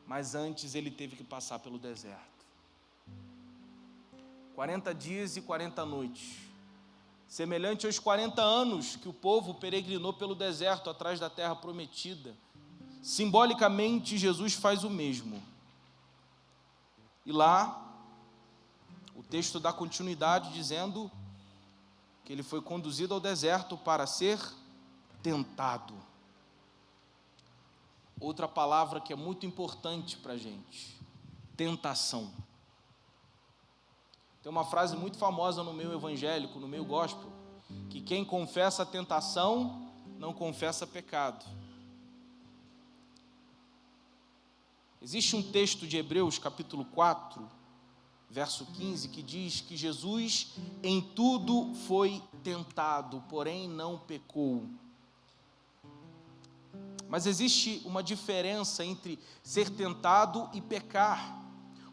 Mas antes Ele teve que passar pelo deserto. 40 dias e 40 noites, semelhante aos 40 anos que o povo peregrinou pelo deserto atrás da terra prometida. Simbolicamente, Jesus faz o mesmo. E lá, o texto dá continuidade dizendo que ele foi conduzido ao deserto para ser tentado. Outra palavra que é muito importante para a gente: tentação. Tem uma frase muito famosa no meio evangélico, no meio gospel, que quem confessa a tentação não confessa pecado. Existe um texto de Hebreus, capítulo 4, verso 15, que diz que Jesus em tudo foi tentado, porém não pecou. Mas existe uma diferença entre ser tentado e pecar,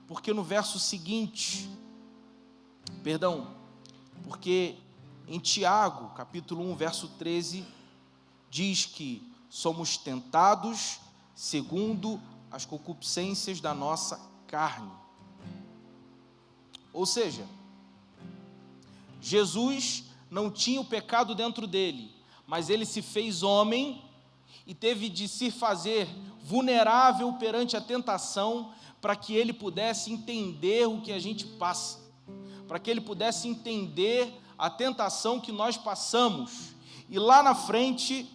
porque no verso seguinte, porque em Tiago, capítulo 1, verso 13, diz que somos tentados segundo as concupiscências da nossa carne. Ou seja, Jesus não tinha o pecado dentro dele, mas ele se fez homem e teve de se fazer vulnerável perante a tentação para que ele pudesse entender o que a gente passa, para que ele pudesse entender a tentação que nós passamos. E lá na frente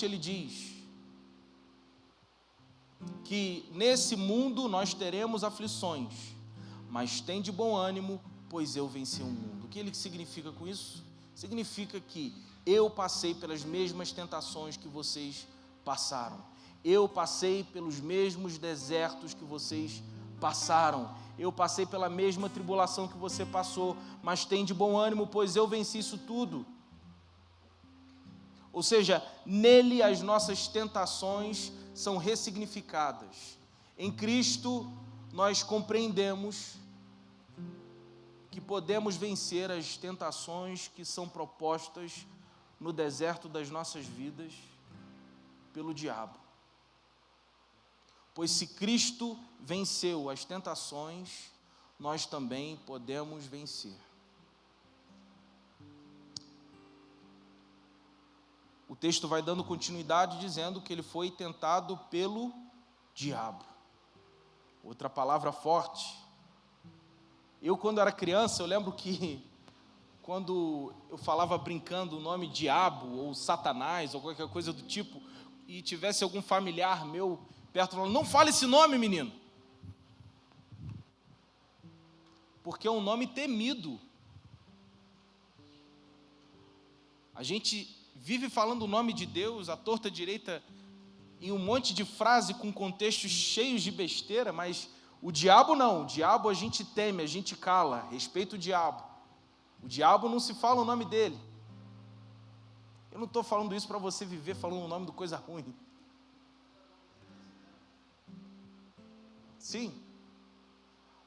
ele diz que nesse mundo nós teremos aflições, mas tem de bom ânimo, pois eu venci o mundo. O que ele significa com isso? Significa que eu passei pelas mesmas tentações que vocês passaram. Eu passei pelos mesmos desertos que vocês passaram. Eu passei pela mesma tribulação que você passou, mas tem de bom ânimo, pois eu venci isso tudo. Ou seja, nele as nossas tentações são ressignificadas. Em Cristo nós compreendemos que podemos vencer as tentações que são propostas no deserto das nossas vidas pelo diabo. Pois se Cristo venceu as tentações, nós também podemos vencer. O texto vai dando continuidade dizendo que ele foi tentado pelo diabo. Outra palavra forte. Eu, quando era criança, eu lembro que quando eu falava brincando o nome diabo ou satanás ou qualquer coisa do tipo, e tivesse algum familiar meu perto falando, não fale esse nome, menino, porque é um nome temido. A gente vive falando o nome de Deus à torta direita em um monte de frase com contextos cheios de besteira, mas o diabo não. O diabo a gente teme, a gente cala, respeita o diabo. O diabo não se fala o nome dele. Eu não estou falando isso para você viver falando o nome de coisa ruim. Sim.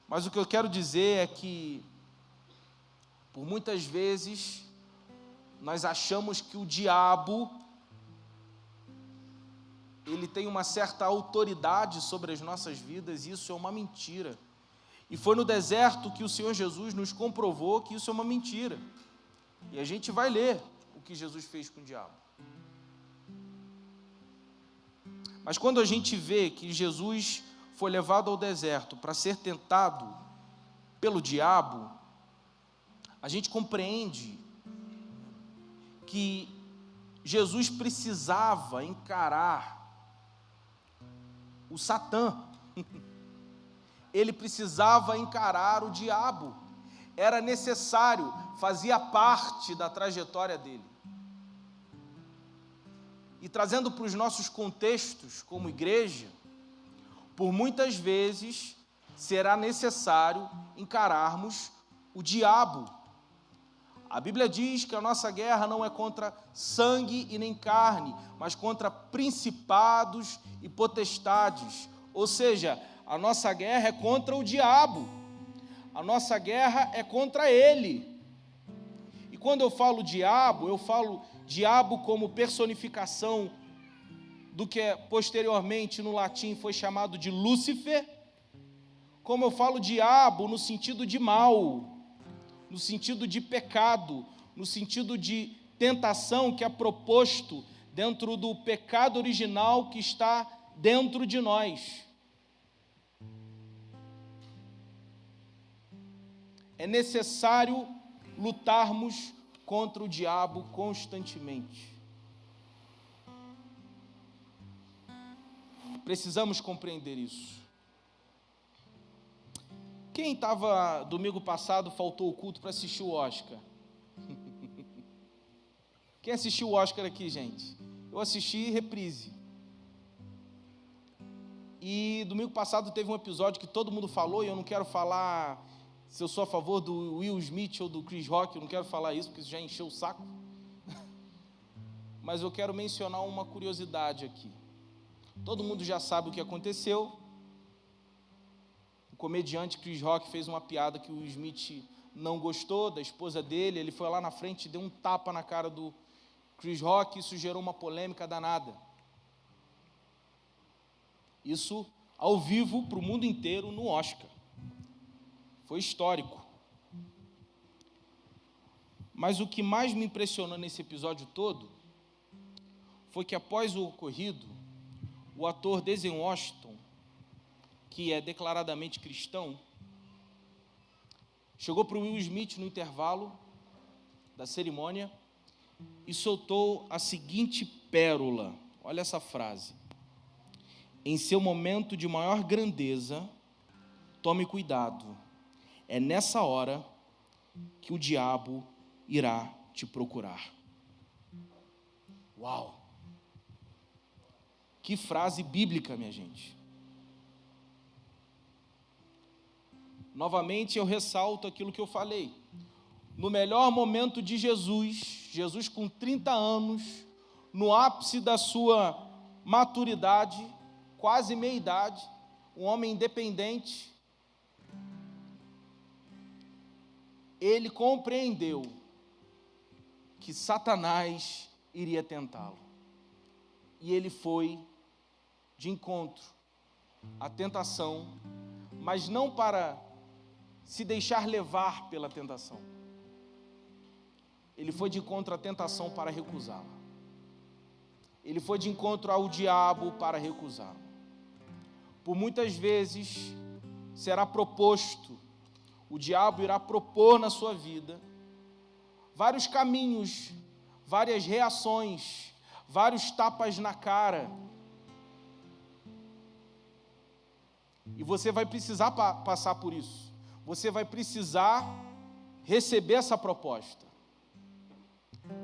Mas o que eu quero dizer é que, por muitas vezes, nós achamos que o diabo, ele tem uma certa autoridade sobre as nossas vidas, e isso é uma mentira. E foi no deserto que o Senhor Jesus nos comprovou que isso é uma mentira. E a gente vai ler o que Jesus fez com o diabo. Mas quando a gente vê que Jesus foi levado ao deserto para ser tentado pelo diabo, a gente compreende que Jesus precisava encarar o Satã. Ele precisava encarar o diabo. Era necessário, fazia parte da trajetória dele. E trazendo para os nossos contextos como igreja, por muitas vezes será necessário encararmos o diabo. A Bíblia diz que a nossa guerra não é contra sangue e nem carne, mas contra principados e potestades. Ou seja, a nossa guerra é contra o diabo. A nossa guerra é contra ele. E quando eu falo diabo como personificação do que posteriormente no latim foi chamado de Lúcifer, como eu falo diabo no sentido de mal, no sentido de pecado, no sentido de tentação que é proposto dentro do pecado original que está dentro de nós. É necessário lutarmos contra o diabo constantemente. Precisamos compreender isso. Quem estava domingo passado, faltou o culto para assistir o Oscar? Quem assistiu o Oscar aqui, gente? Eu assisti reprise. E domingo passado teve um episódio que todo mundo falou, e eu não quero falar se eu sou a favor do Will Smith ou do Chris Rock, eu não quero falar isso, porque isso já encheu o saco. Mas eu quero mencionar uma curiosidade aqui. Todo mundo já sabe o que aconteceu. O comediante Chris Rock fez uma piada que o Will Smith não gostou da esposa dele. Ele foi lá na frente e deu um tapa na cara do Chris Rock. Isso gerou uma polêmica danada. Isso ao vivo para o mundo inteiro no Oscar. Foi histórico. Mas o que mais me impressionou nesse episódio todo foi que após o ocorrido, o ator Denzel Washington, que é declaradamente cristão, chegou para o Will Smith no intervalo da cerimônia e soltou a seguinte pérola. Olha essa frase: em seu momento de maior grandeza, tome cuidado, é nessa hora que o diabo irá te procurar. Uau! Que frase bíblica, minha gente. Novamente eu ressalto aquilo que eu falei. No melhor momento de Jesus, Jesus com 30 anos, no ápice da sua maturidade, quase meia-idade, um homem independente, ele compreendeu que Satanás iria tentá-lo. E ele foi de encontro à tentação, mas não para se deixar levar pela tentação. Ele foi de encontro à tentação para recusá-la. Ele foi de encontro ao diabo para recusá-lo. Por muitas vezes será proposto, o diabo irá propor na sua vida vários caminhos, várias reações, vários tapas na cara. E você vai precisar passar por isso. Você vai precisar receber essa proposta.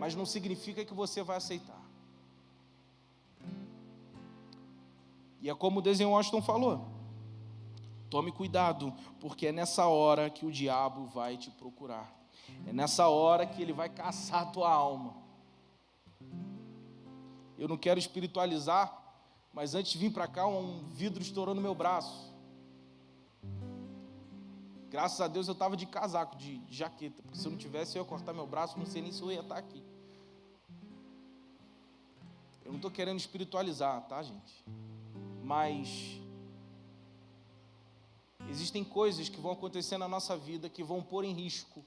Mas não significa que você vai aceitar. E é como o Denzel Washington falou: tome cuidado, porque é nessa hora que o diabo vai te procurar. É nessa hora que ele vai caçar a tua alma. Eu não quero espiritualizar, mas antes de vir para cá, um vidro estourou no meu braço. Graças a Deus eu estava de casaco, de jaqueta, porque se eu não tivesse, eu ia cortar meu braço, não sei nem se eu ia estar aqui. Eu não estou querendo espiritualizar, tá, gente? Mas existem coisas que vão acontecer na nossa vida que vão pôr em risco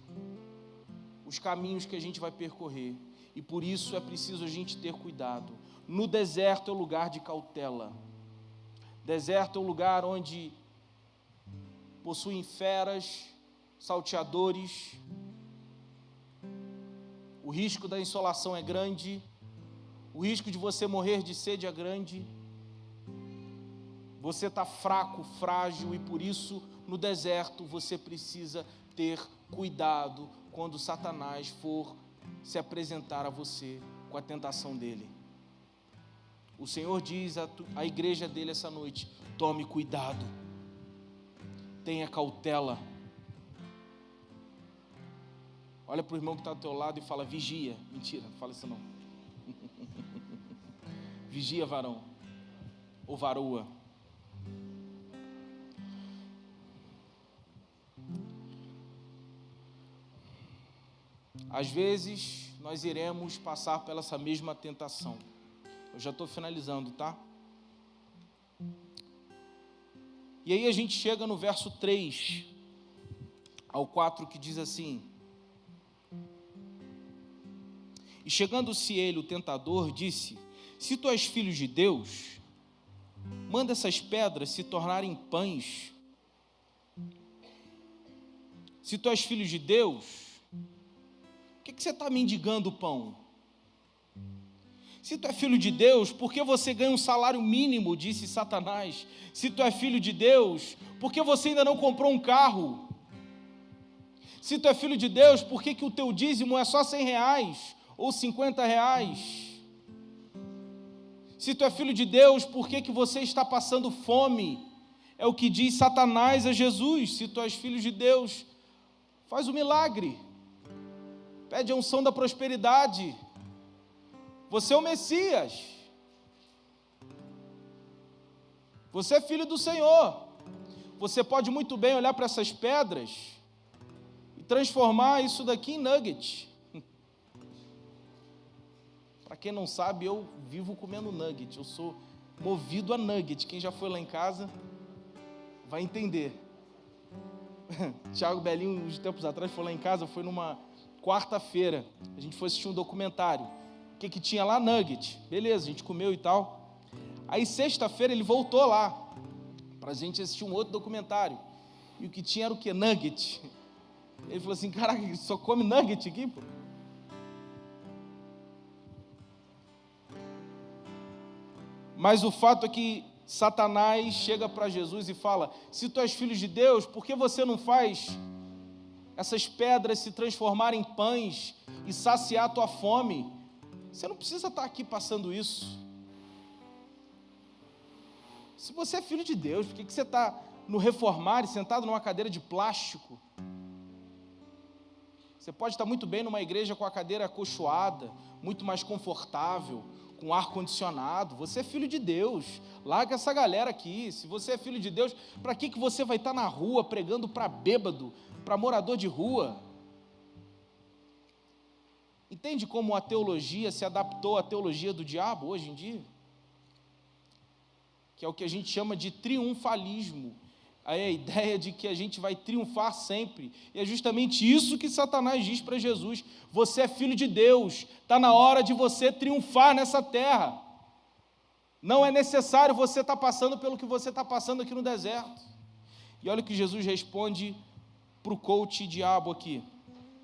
os caminhos que a gente vai percorrer. E por isso é preciso a gente ter cuidado. No deserto é o lugar de cautela. Deserto é o lugar onde possuem feras, salteadores. O risco da insolação é grande. O risco de você morrer de sede é grande. Você está fraco, frágil, e por isso, no deserto, você precisa ter cuidado quando Satanás for se apresentar a você com a tentação dele. O Senhor diz à igreja dele essa noite: tome cuidado, tenha cautela. Olha para o irmão que está ao teu lado e fala: vigia. Mentira, não fala isso não. Vigia, varão, ou varoa. Às vezes, nós iremos passar pela essa mesma tentação. Eu já estou finalizando, tá? E aí a gente chega no verso 3 ao 4, que diz assim: e chegando-se ele, o tentador, disse: se tu és filho de Deus, manda essas pedras se tornarem pães. Se tu és filho de Deus, por que você está mendigando o pão? Se tu é filho de Deus, por que você ganha um salário mínimo? Disse Satanás. Se tu é filho de Deus, por que você ainda não comprou um carro? Se tu é filho de Deus, por que o teu dízimo é só R$100 ou R$50? Se tu é filho de Deus, por que você está passando fome? É o que diz Satanás a Jesus. Se tu és filho de Deus, faz o milagre. Pede a unção da prosperidade. Você é o Messias. Você é filho do Senhor. Você pode muito bem olhar para essas pedras e transformar isso daqui em nugget. Para quem não sabe, eu vivo comendo nugget. Eu sou movido a nugget. Quem já foi lá em casa vai entender. Tiago Belinho, uns tempos atrás, foi lá em casa, foi numa quarta-feira, a gente foi assistir um documentário. O que tinha lá? Nugget. Beleza, a gente comeu e tal. Aí sexta-feira ele voltou lá pra gente assistir um outro documentário. E o que tinha era o quê? Nugget. Ele falou assim, caraca, só come nugget aqui, pô? Mas o fato é que Satanás chega para Jesus e fala, se tu és filho de Deus, por que você não faz essas pedras se transformarem em pães e saciar a tua fome? Você não precisa estar aqui passando isso. Se você é filho de Deus, por que você está no Reformar, sentado numa cadeira de plástico? Você pode estar muito bem numa igreja com a cadeira acolchoada, muito mais confortável, com ar-condicionado. Você é filho de Deus. Larga essa galera aqui. Se você é filho de Deus, para que você vai estar na rua pregando para bêbado, para morador de rua? Entende como a teologia se adaptou à teologia do diabo hoje em dia? Que é o que a gente chama de triunfalismo. Aí a ideia de que a gente vai triunfar sempre. E é justamente isso que Satanás diz para Jesus. Você é filho de Deus. Está na hora de você triunfar nessa terra. Não é necessário você estar passando pelo que você está passando aqui no deserto. E olha o que Jesus responde para o coach diabo aqui.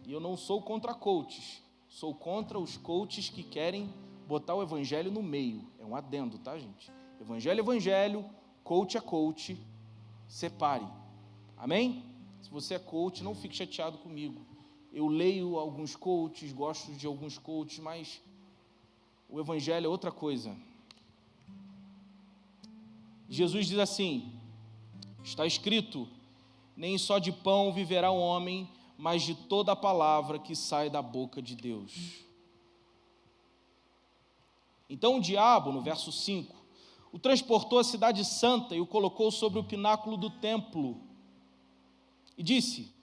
E eu não sou contra coaches. Sou contra os coaches que querem botar o evangelho no meio. É um adendo, tá, gente? Evangelho é evangelho, coach é coach. Separe. Amém? Se você é coach, não fique chateado comigo. Eu leio alguns coaches, gosto de alguns coaches, mas o evangelho é outra coisa. Jesus diz assim, está escrito, nem só de pão viverá o homem, mas de toda a palavra que sai da boca de Deus. Então o diabo, no verso 5, o transportou à cidade santa e o colocou sobre o pináculo do templo. E disse,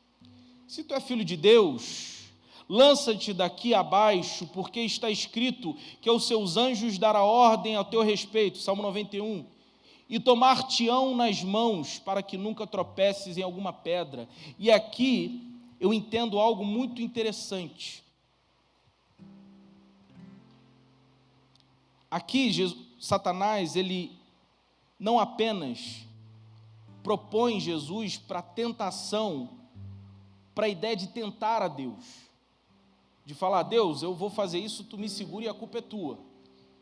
se tu é filho de Deus, lança-te daqui abaixo, porque está escrito que aos seus anjos dará ordem ao teu respeito. Salmo 91. E tomar-te-ão nas mãos, para que nunca tropeces em alguma pedra. E aqui eu entendo algo muito interessante. Aqui, Satanás, ele não apenas propõe Jesus para a tentação, para a ideia de tentar a Deus, de falar, Deus, eu vou fazer isso, tu me segura e a culpa é tua.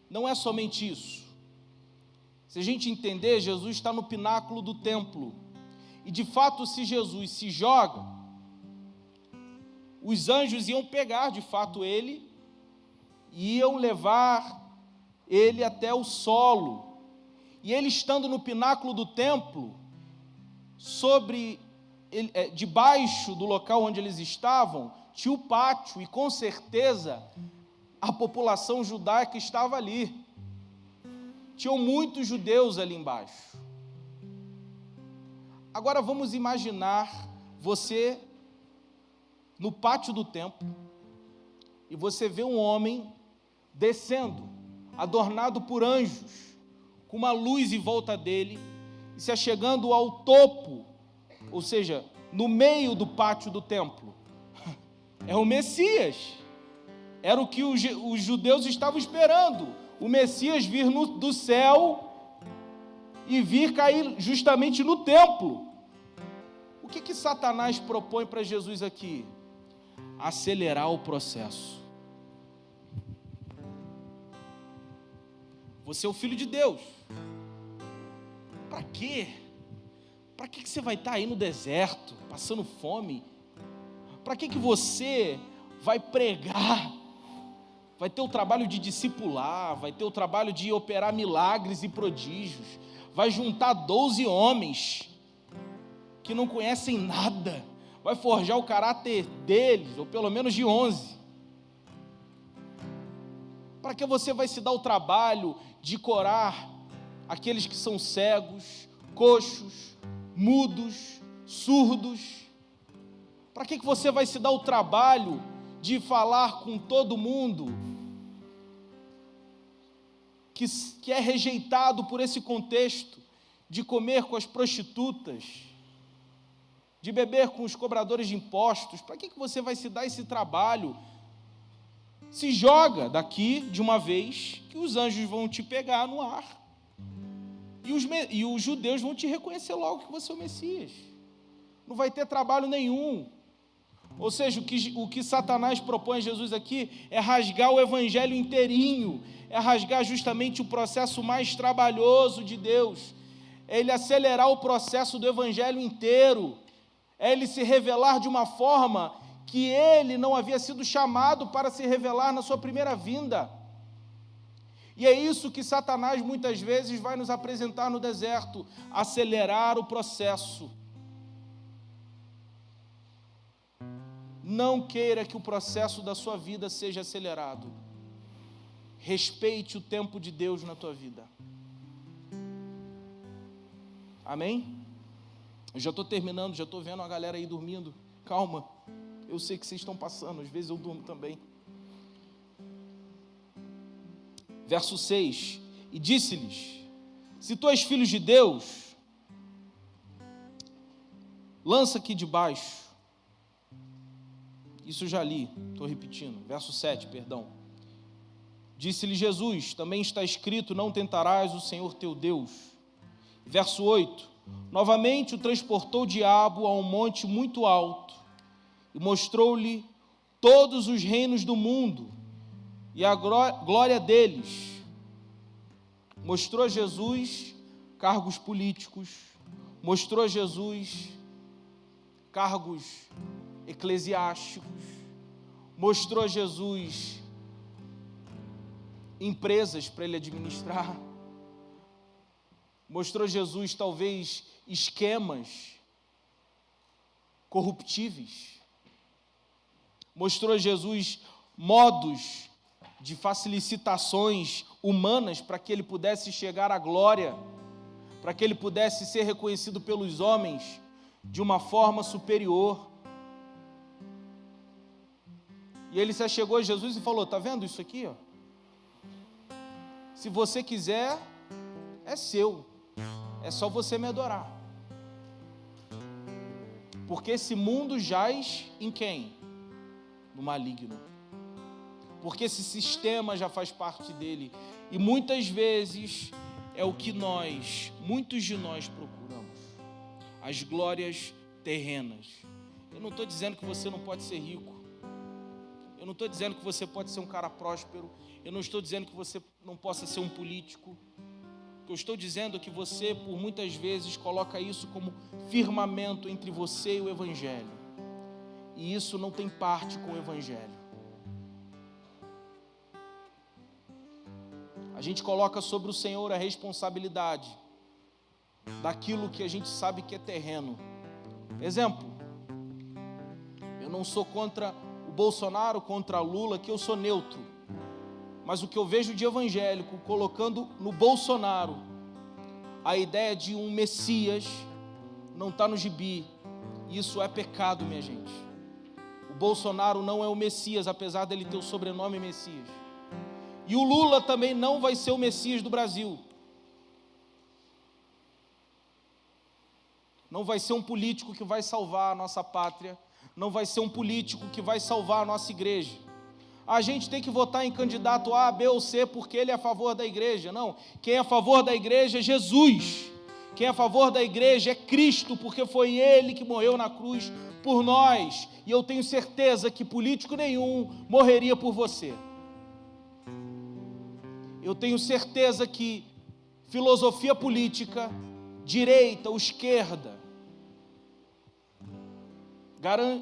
Não é somente isso. Se a gente entender, Jesus está no pináculo do templo, e de fato, se Jesus se joga, os anjos iam pegar de fato ele, e iam levar ele até o solo, e ele estando no pináculo do templo, debaixo do local onde eles estavam, tinha o pátio, e com certeza a população judaica estava ali, tinham muitos judeus ali embaixo. Agora vamos imaginar você no pátio do templo, e você vê um homem descendo, adornado por anjos, com uma luz em volta dele, e se achegando ao topo, ou seja, no meio do pátio do templo. É o Messias. Era o que os judeus estavam esperando. O Messias vir do céu e vir cair justamente no templo. O que Satanás propõe para Jesus aqui? Acelerar o processo. Você é o filho de Deus. Para quê? Para que você vai estar aí no deserto, passando fome? Para que você vai pregar? Vai ter o trabalho de discipular, vai ter o trabalho de operar milagres e prodígios, vai juntar 12 homens que não conhecem nada, vai forjar o caráter deles, ou pelo menos de 11. Para que você vai se dar o trabalho de curar aqueles que são cegos, coxos, mudos, surdos? Para que você vai se dar o trabalho de falar com todo mundo que é rejeitado por esse contexto, de comer com as prostitutas, de beber com os cobradores de impostos. Para que você vai se dar esse trabalho? Se joga daqui de uma vez, que os anjos vão te pegar no ar. E os judeus vão te reconhecer logo que você é o Messias. Não vai ter trabalho nenhum. Ou seja, o que Satanás propõe a Jesus aqui é rasgar o evangelho inteirinho, é rasgar justamente o processo mais trabalhoso de Deus, é ele acelerar o processo do evangelho inteiro, é ele se revelar de uma forma que ele não havia sido chamado para se revelar na sua primeira vinda. E é isso que Satanás muitas vezes vai nos apresentar no deserto, acelerar o processo. Não queira que o processo da sua vida seja acelerado. Respeite o tempo de Deus na tua vida. Amém? Eu já estou terminando, já estou vendo a galera aí dormindo. Calma, eu sei que vocês estão passando, às vezes eu durmo também. Verso 6, e disse-lhes, se tu és filho de Deus, lança aqui debaixo. Isso eu já li, estou repetindo, verso 7, perdão. Disse-lhe Jesus, também está escrito, não tentarás o Senhor teu Deus. Verso 8, novamente o transportou o diabo a um monte muito alto, e mostrou-lhe todos os reinos do mundo, e a glória deles. Mostrou a Jesus cargos políticos, mostrou a Jesus cargos eclesiásticos, mostrou a Jesus empresas para ele administrar, mostrou a Jesus talvez esquemas corruptíveis, mostrou a Jesus modos de facilitações humanas para que ele pudesse chegar à glória, para que ele pudesse ser reconhecido pelos homens de uma forma superior. E ele se achegou a Jesus e falou, está vendo isso aqui? Ó? Se você quiser, é seu, é só você me adorar. Porque esse mundo jaz em quem? No maligno. Porque esse sistema já faz parte dele. E muitas vezes é o que muitos de nós procuramos. As glórias terrenas. Eu não estou dizendo que você não pode ser rico. Eu não estou dizendo que você pode ser um cara próspero. Eu não estou dizendo que você não possa ser um político. O que eu estou dizendo é que você, por muitas vezes, coloca isso como firmamento entre você e o Evangelho. E isso não tem parte com o Evangelho. A gente coloca sobre o Senhor a responsabilidade daquilo que a gente sabe que é terreno. Exemplo, eu não sou contra o Bolsonaro, contra Lula, que eu sou neutro. Mas o que eu vejo de evangélico, colocando no Bolsonaro a ideia de um Messias, não está no gibi. Isso é pecado, minha gente. O Bolsonaro não é o Messias, apesar dele ter o sobrenome Messias. E o Lula também não vai ser o Messias do Brasil. Não vai ser um político que vai salvar a nossa pátria. Não vai ser um político que vai salvar a nossa igreja. A gente tem que votar em candidato A, B ou C porque ele é a favor da igreja. Não, quem é a favor da igreja é Jesus. Quem é a favor da igreja é Cristo, porque foi Ele que morreu na cruz por nós. E eu tenho certeza que político nenhum morreria por você. Eu tenho certeza que filosofia política, direita ou esquerda,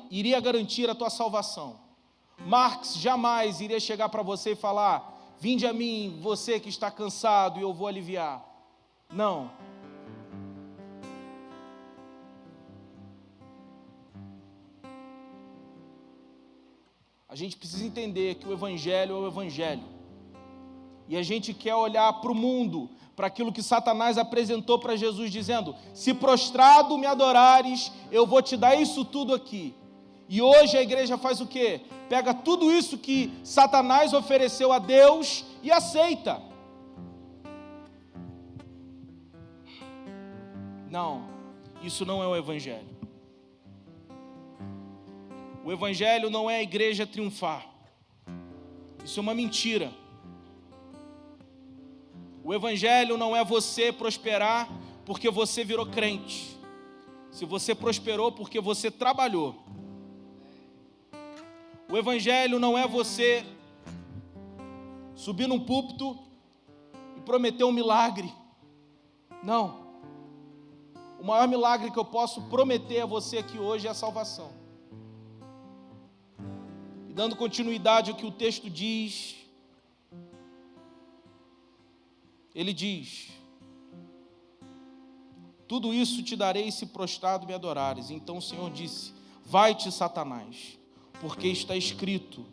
iria garantir a tua salvação. Marx jamais iria chegar para você e falar, vinde a mim, você que está cansado, e eu vou aliviar. Não. A gente precisa entender que o Evangelho é o Evangelho. E a gente quer olhar para o mundo, para aquilo que Satanás apresentou para Jesus, dizendo, se prostrado me adorares, eu vou te dar isso tudo aqui. E hoje a igreja faz o quê? Pega tudo isso que Satanás ofereceu a Deus e aceita. Não, isso não é o Evangelho. O Evangelho não é a igreja triunfar. Isso é uma mentira. O Evangelho não é você prosperar porque você virou crente. Se você prosperou porque você trabalhou. O Evangelho não é você subir num púlpito e prometer um milagre. Não. O maior milagre que eu posso prometer a você aqui hoje é a salvação. E dando continuidade ao que o texto diz, ele diz: tudo isso te darei se prostrado me adorares. Então o Senhor disse: vai-te, Satanás, porque está escrito: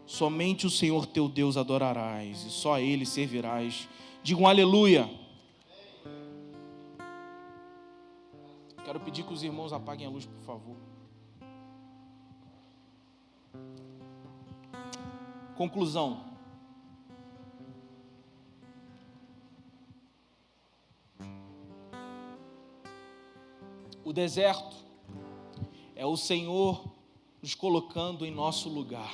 somente o Senhor teu Deus adorarás, e só a Ele servirás. Digam aleluia. Quero pedir que os irmãos apaguem a luz, por favor. Conclusão. O deserto é o Senhor nos colocando em nosso lugar.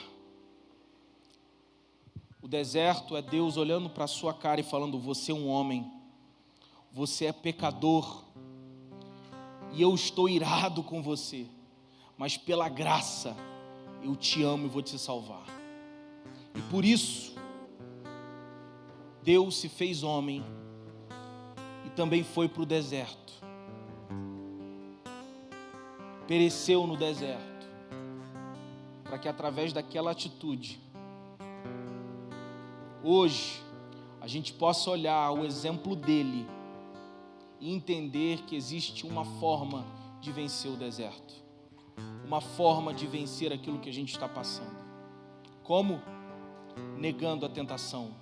O deserto é Deus olhando para a sua cara e falando: você é um homem, você é pecador, e eu estou irado com você, mas pela graça eu te amo e vou te salvar. E por isso Deus se fez homem e também foi para o deserto. Pereceu no deserto, para que através daquela atitude, hoje, a gente possa olhar o exemplo dele e entender que existe uma forma de vencer o deserto, uma forma de vencer aquilo que a gente está passando. Como? Negando a tentação.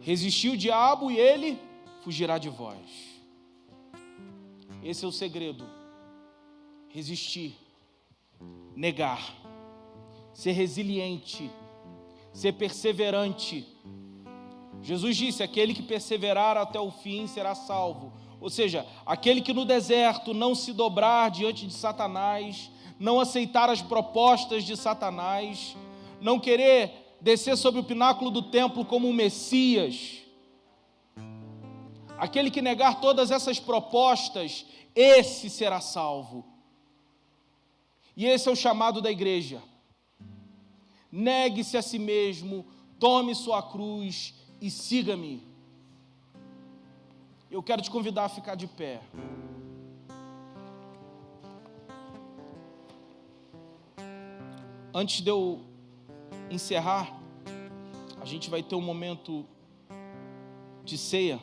Resistir o diabo e ele fugirá de vós. Esse é o segredo. Resistir, negar, ser resiliente, ser perseverante. Jesus disse: aquele que perseverar até o fim será salvo. Ou seja, aquele que no deserto não se dobrar diante de Satanás, não aceitar as propostas de Satanás, não querer descer sobre o pináculo do templo como um Messias, aquele que negar todas essas propostas, esse será salvo. E esse é o chamado da igreja. Negue-se a si mesmo, tome sua cruz e siga-me. Eu quero te convidar a ficar de pé. Antes de eu encerrar, a gente vai ter um momento de ceia.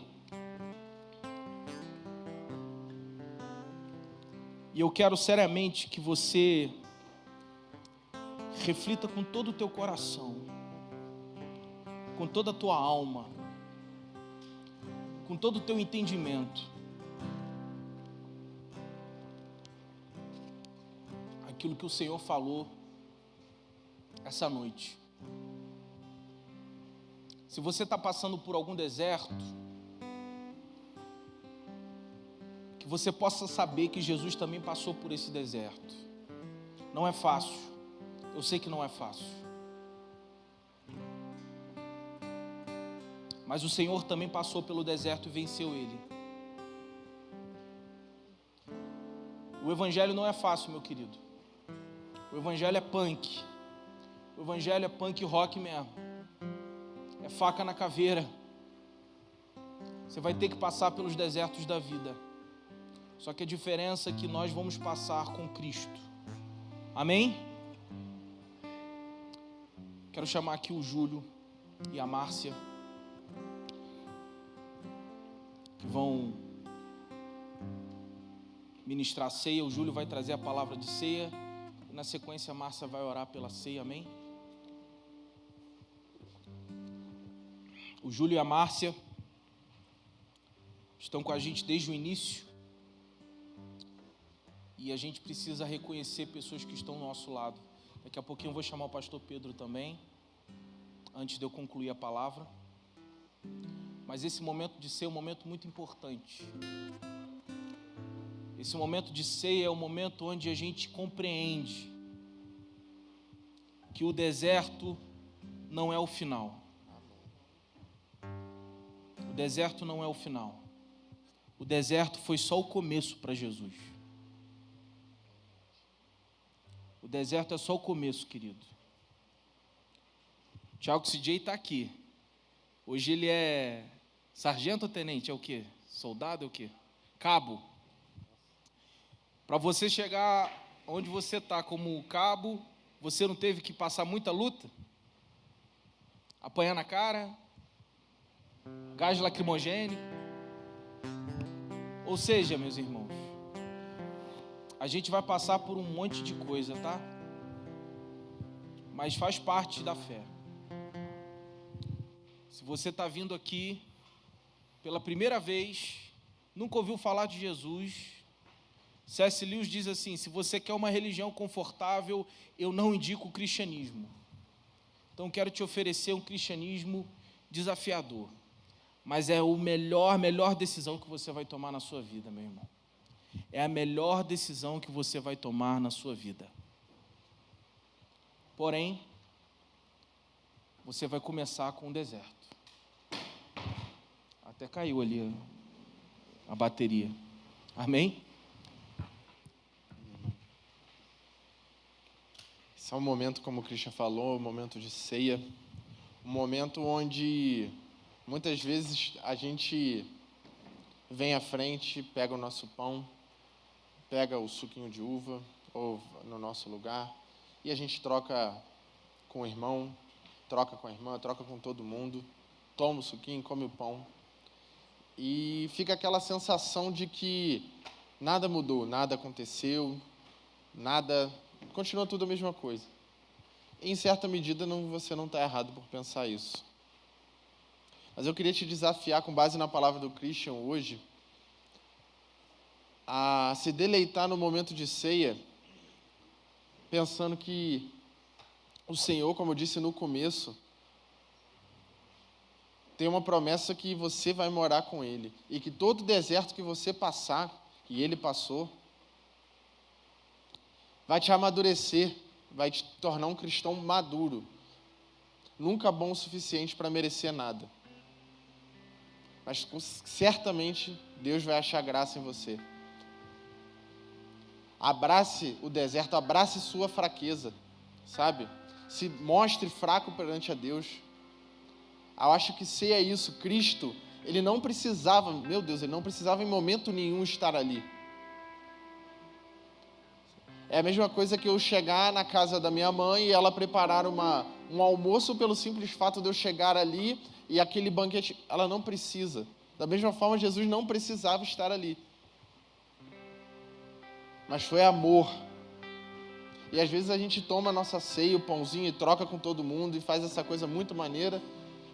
E eu quero seriamente que você reflita com todo o teu coração, com toda a tua alma, com todo o teu entendimento, aquilo que o Senhor falou essa noite. Se você está passando por algum deserto, que você possa saber que Jesus também passou por esse deserto. Não é fácil, eu sei que não é fácil, mas o Senhor também passou pelo deserto e venceu ele. O Evangelho não é fácil, meu querido. O Evangelho é punk. O Evangelho é punk rock mesmo. É faca na caveira. Você vai ter que passar pelos desertos da vida. Só que a diferença é que nós vamos passar com Cristo. Amém? Quero chamar aqui o Júlio e a Márcia, que vão ministrar a ceia. O Júlio vai trazer a palavra de ceia. E na sequência a Márcia vai orar pela ceia. Amém? O Júlio e a Márcia estão com a gente desde o início. E a gente precisa reconhecer pessoas que estão ao nosso lado. Daqui a pouquinho eu vou chamar o pastor Pedro também, antes de eu concluir a palavra. Mas esse momento de ceia é um momento muito importante. Esse momento de ceia é o momento onde a gente compreende que o deserto não é o final. O deserto não é o final. O deserto foi só o começo para Jesus. O deserto é só o começo, querido. O Thiago CJ está aqui. Hoje ele é sargento ou tenente? É o quê? Soldado é o quê? Cabo. Para você chegar onde você está como cabo, você não teve que passar muita luta? Apanhar na cara? Gás lacrimogêneo? Ou seja, meus irmãos, a gente vai passar por um monte de coisa, tá? Mas faz parte da fé. Se você está vindo aqui pela primeira vez, nunca ouviu falar de Jesus, C.S. Lewis diz assim: se você quer uma religião confortável, eu não indico o cristianismo. Então quero te oferecer um cristianismo desafiador. Mas é a melhor decisão que você vai tomar na sua vida, meu irmão. É a melhor decisão que você vai tomar na sua vida. Porém, você vai começar com um deserto. Até caiu ali a bateria. Amém? Esse é um momento, como o Christian falou, um momento de ceia. Um momento onde muitas vezes a gente vem à frente, pega o nosso pão, pega o suquinho de uva, ou no nosso lugar, e a gente troca com o irmão, troca com a irmã, troca com todo mundo, toma o suquinho, come o pão, e fica aquela sensação de que nada mudou, nada aconteceu, nada, continua tudo a mesma coisa. Em certa medida, você não está errado por pensar isso. Mas eu queria te desafiar, com base na palavra do Christian hoje, a se deleitar no momento de ceia, pensando que o Senhor, como eu disse no começo, tem uma promessa que você vai morar com Ele, e que todo deserto que você passar, e Ele passou, vai te amadurecer, vai te tornar um cristão maduro, nunca bom o suficiente para merecer nada. Mas certamente Deus vai achar graça em você. Abrace o deserto, abrace sua fraqueza, sabe? Se mostre fraco perante a Deus. Eu acho que ceia isso. Cristo, ele não precisava, meu Deus, ele não precisava em momento nenhum estar ali. É a mesma coisa que eu chegar na casa da minha mãe e ela preparar um almoço pelo simples fato de eu chegar ali e aquele banquete. Ela não precisa. Da mesma forma, Jesus não precisava estar ali. Mas foi amor. E às vezes a gente toma a nossa ceia, o pãozinho, e troca com todo mundo e faz essa coisa muito maneira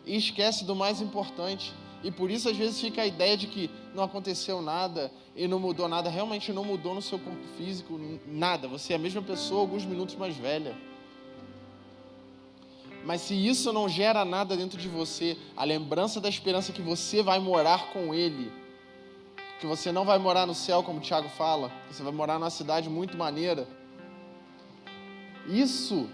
e esquece do mais importante. E por isso às vezes fica a ideia de que não aconteceu nada e não mudou nada. Realmente não mudou no seu corpo físico, nada. Você é a mesma pessoa, alguns minutos mais velha. Mas se isso não gera nada dentro de você, a lembrança da esperança que você vai morar com Ele, que você não vai morar no céu, como o Thiago fala, que você vai morar numa cidade muito maneira, isso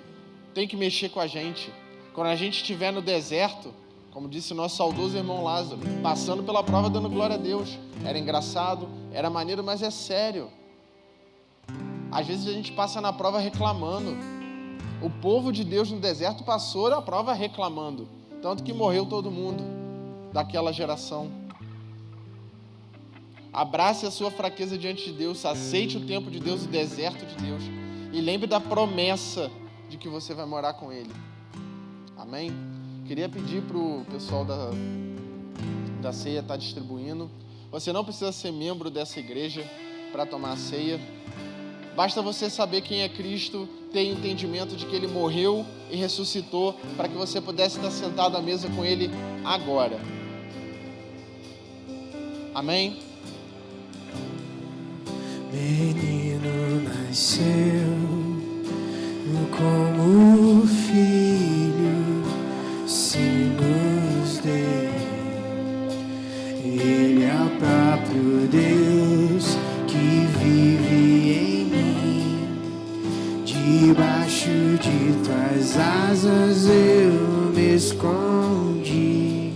tem que mexer com a gente. Quando a gente estiver no deserto, como disse o nosso saudoso irmão Lázaro, passando pela prova, dando glória a Deus. Era engraçado, era maneiro, mas é sério. Às vezes a gente passa na prova reclamando. O povo de Deus no deserto passou a prova reclamando. Tanto que morreu todo mundo daquela geração. Abrace a sua fraqueza diante de Deus. Aceite o tempo de Deus, o deserto de Deus. E lembre da promessa de que você vai morar com Ele. Amém? Queria pedir para o pessoal da ceia estar distribuindo. Você não precisa ser membro dessa igreja para tomar a ceia. Basta você saber quem é Cristo, ter entendimento de que Ele morreu e ressuscitou para que você pudesse estar sentado à mesa com Ele agora. Amém? Menino nasceu como filho se nos deu. Ele é o próprio Deus que vive em mim. De Debaixo de tuas asas eu me escondi.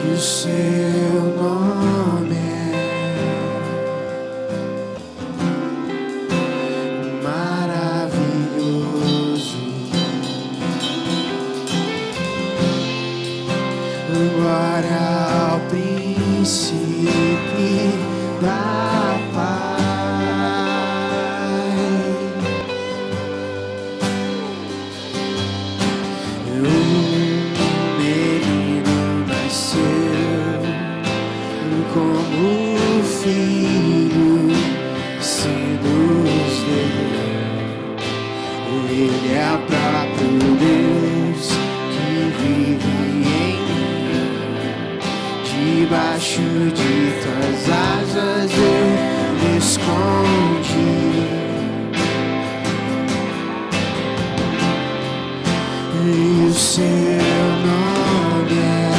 E o seu nome é maravilhoso. Glória ao príncipe da paz. Um menino nasceu como filho, se nos deu. Ele é o próprio Deus que vive em mim. Debaixo de tuas asas eu me escondi. E o seu nome é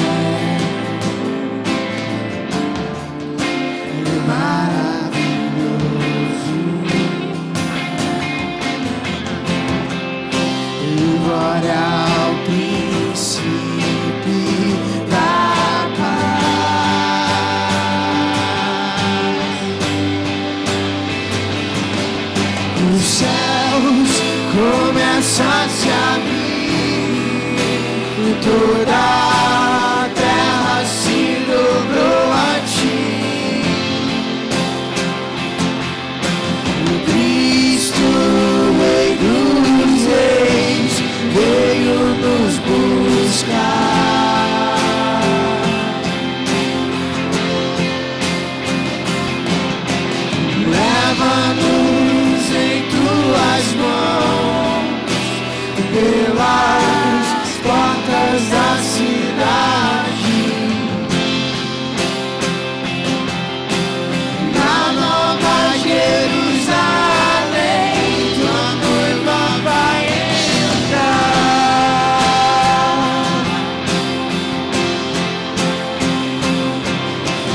maravilhoso. Glória ao príncipe da paz. Os céus começam a se abrir, toda a terra se dobrou a ti. O Cristo, Rei dos Reis, veio nos buscar. Leva-nos em tuas mãos pelas portas da cidade. Na nova Jerusalém, tua noiva vai entrar.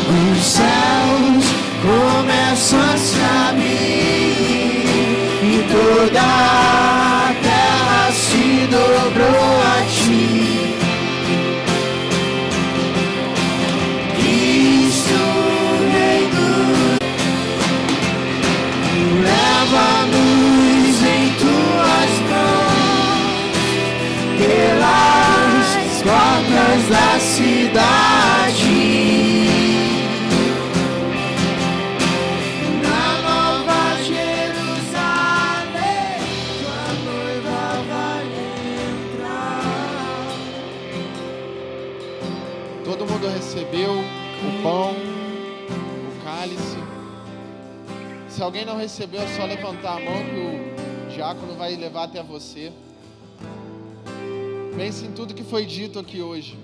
Os céus começam a se abrir e toda a terra se dobrou a ti. Cristo, Rei dos... Leva-nos em tuas mãos pelas portas da cidade. Na nova Jerusalém, tua noiva vai entrar. Todo mundo recebeu o pão, o cálice. Se alguém não recebeu, é só levantar a mão que o diácono vai levar até você. Pense em tudo que foi dito aqui hoje.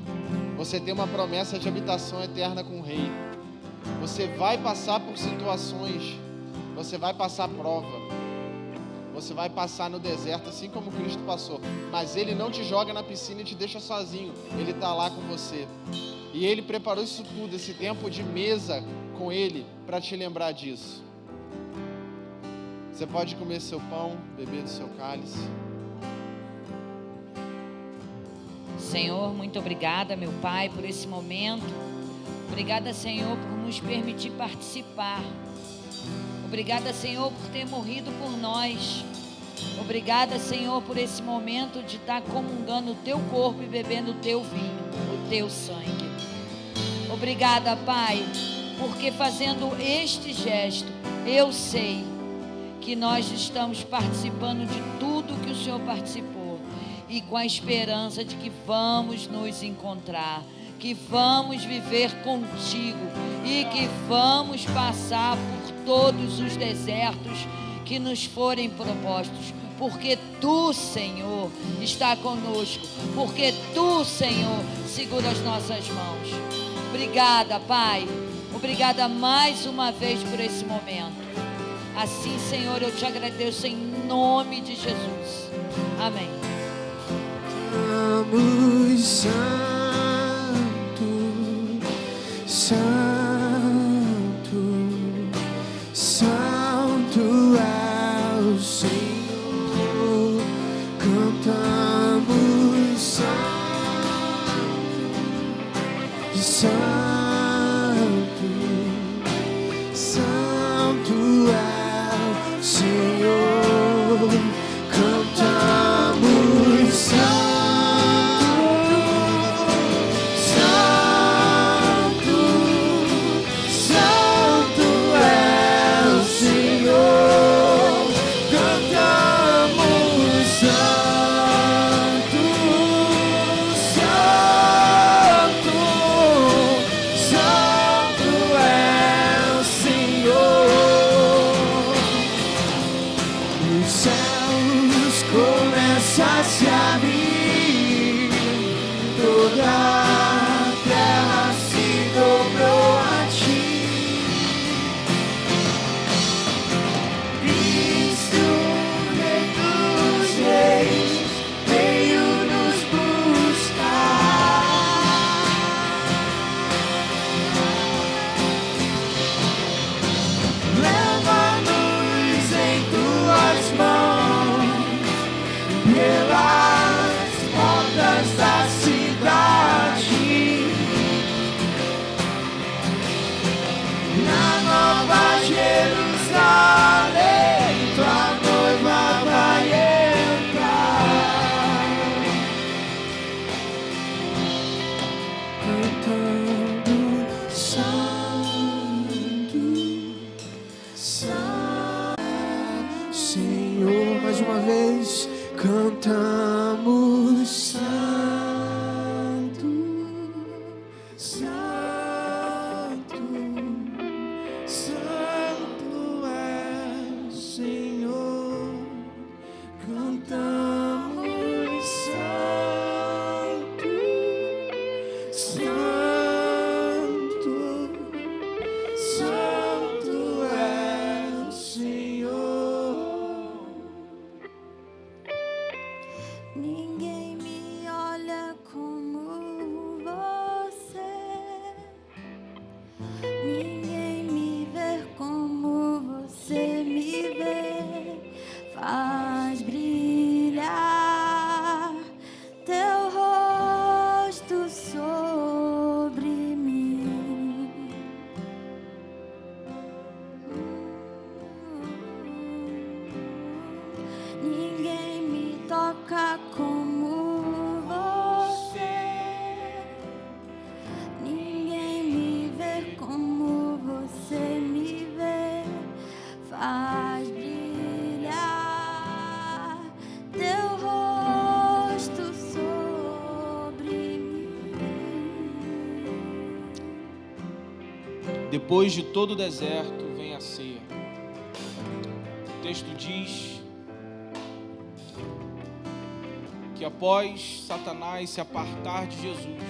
Você tem uma promessa de habitação eterna com o Rei. Você vai passar por situações, você vai passar prova, você vai passar no deserto assim como Cristo passou, mas Ele não te joga na piscina e te deixa sozinho. Ele está lá com você e Ele preparou isso tudo, esse tempo de mesa com Ele, para te lembrar disso. Você pode comer seu pão, beber do seu cálice. Senhor, muito obrigada, meu Pai, por esse momento. Obrigada, Senhor, por nos permitir participar. Obrigada, Senhor, por ter morrido por nós. Obrigada, Senhor, por esse momento de estar comungando o Teu corpo e bebendo o Teu vinho, o Teu sangue. Obrigada, Pai, porque fazendo este gesto, eu sei que nós estamos participando de tudo que o Senhor participou. E com a esperança de que vamos nos encontrar, que vamos viver contigo e que vamos passar por todos os desertos que nos forem propostos, porque Tu, Senhor, está conosco, porque Tu, Senhor, segura as nossas mãos. Obrigada, Pai, obrigada mais uma vez por esse momento. Assim, Senhor, eu te agradeço em nome de Jesus. Amém. Santo, Santo, Senhor, cantamos santo, santo, santo é o Senhor, cantamos santo, santo, santo é o Senhor. Os céus começam a se abrir, toda a terra se dobrou a ti. Cristo, Rei dos Reis, veio nos buscar. Leva-nos em tuas mãos pelas portas da cidade, na Nova Jerusalém, tua noiva vai entrar, cantando santo, santo. Senhor, mais uma vez, cantamos santo, santo, santo é o Senhor, cantamos santo, santo, santo é o Senhor. Ninguém me olha como você, ninguém me vê como você me vê, faz brilhar teu rosto sobre mim. Ninguém me toca como você, ninguém me vê como você me vê, faz brilhar teu rosto sobre mim. Depois de todo o deserto vem a ceia. O texto diz que após Satanás se apartar de Jesus,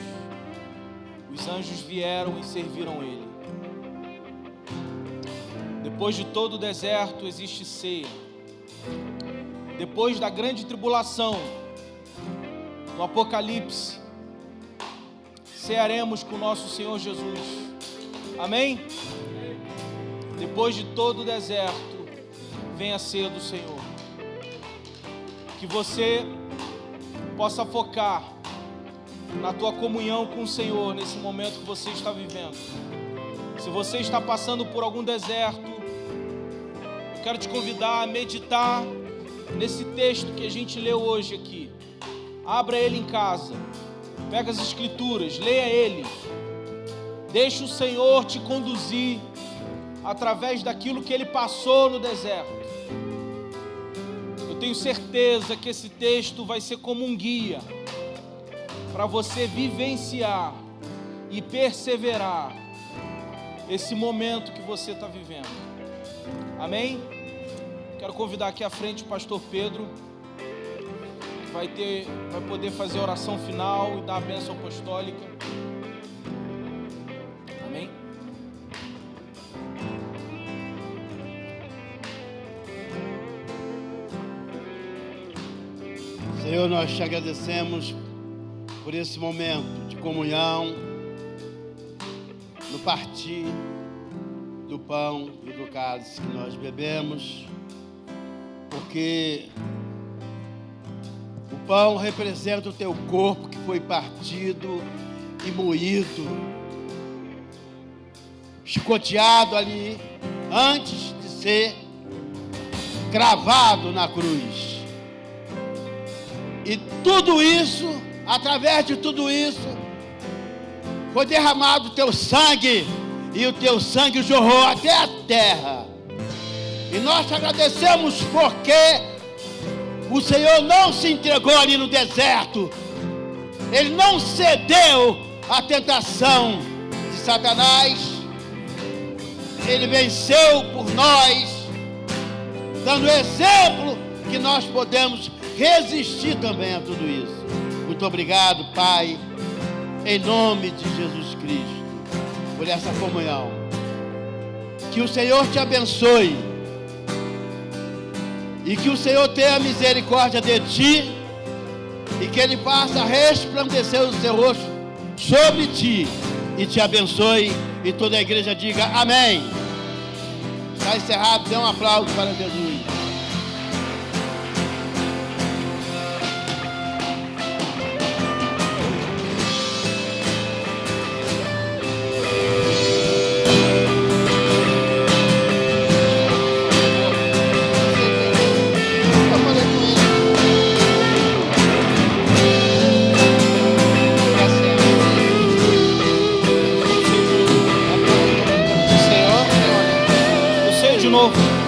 os anjos vieram e serviram ele. Depois de todo o deserto existe ceia. Depois da grande tribulação, no Apocalipse, cearemos com o nosso Senhor Jesus. Amém? Depois de todo o deserto, vem a ceia do Senhor. Que você possa focar na tua comunhão com o Senhor nesse momento que você está vivendo. Se você está passando por algum deserto, eu quero te convidar a meditar nesse texto que a gente leu hoje aqui. Abra ele em casa, pega as escrituras, leia ele. Deixa o Senhor te conduzir através daquilo que ele passou no deserto. Eu tenho certeza que esse texto vai ser como um guia para você vivenciar e perseverar esse momento que você está vivendo. Amém? Quero convidar aqui à frente o pastor Pedro, que vai poder fazer a oração final e dar a bênção apostólica. Amém? Senhor, nós te agradecemos por esse momento de comunhão, no partir do pão e do cálice que nós bebemos, porque o pão representa o teu corpo que foi partido e moído, chicoteado ali, antes de ser cravado na cruz. E tudo isso, através de tudo isso, foi derramado o teu sangue, e o teu sangue jorrou até a terra. E nós te agradecemos porque o Senhor não se entregou ali no deserto. Ele não cedeu à tentação de Satanás. Ele venceu por nós, dando exemplo que nós podemos resistir também a tudo isso. Muito obrigado, Pai, em nome de Jesus Cristo, por essa comunhão. Que o Senhor te abençoe e que o Senhor tenha misericórdia de ti e que Ele faça resplandecer o seu rosto sobre ti e te abençoe. E toda a igreja diga amém. Está encerrado, dê um aplauso para Jesus. De novo.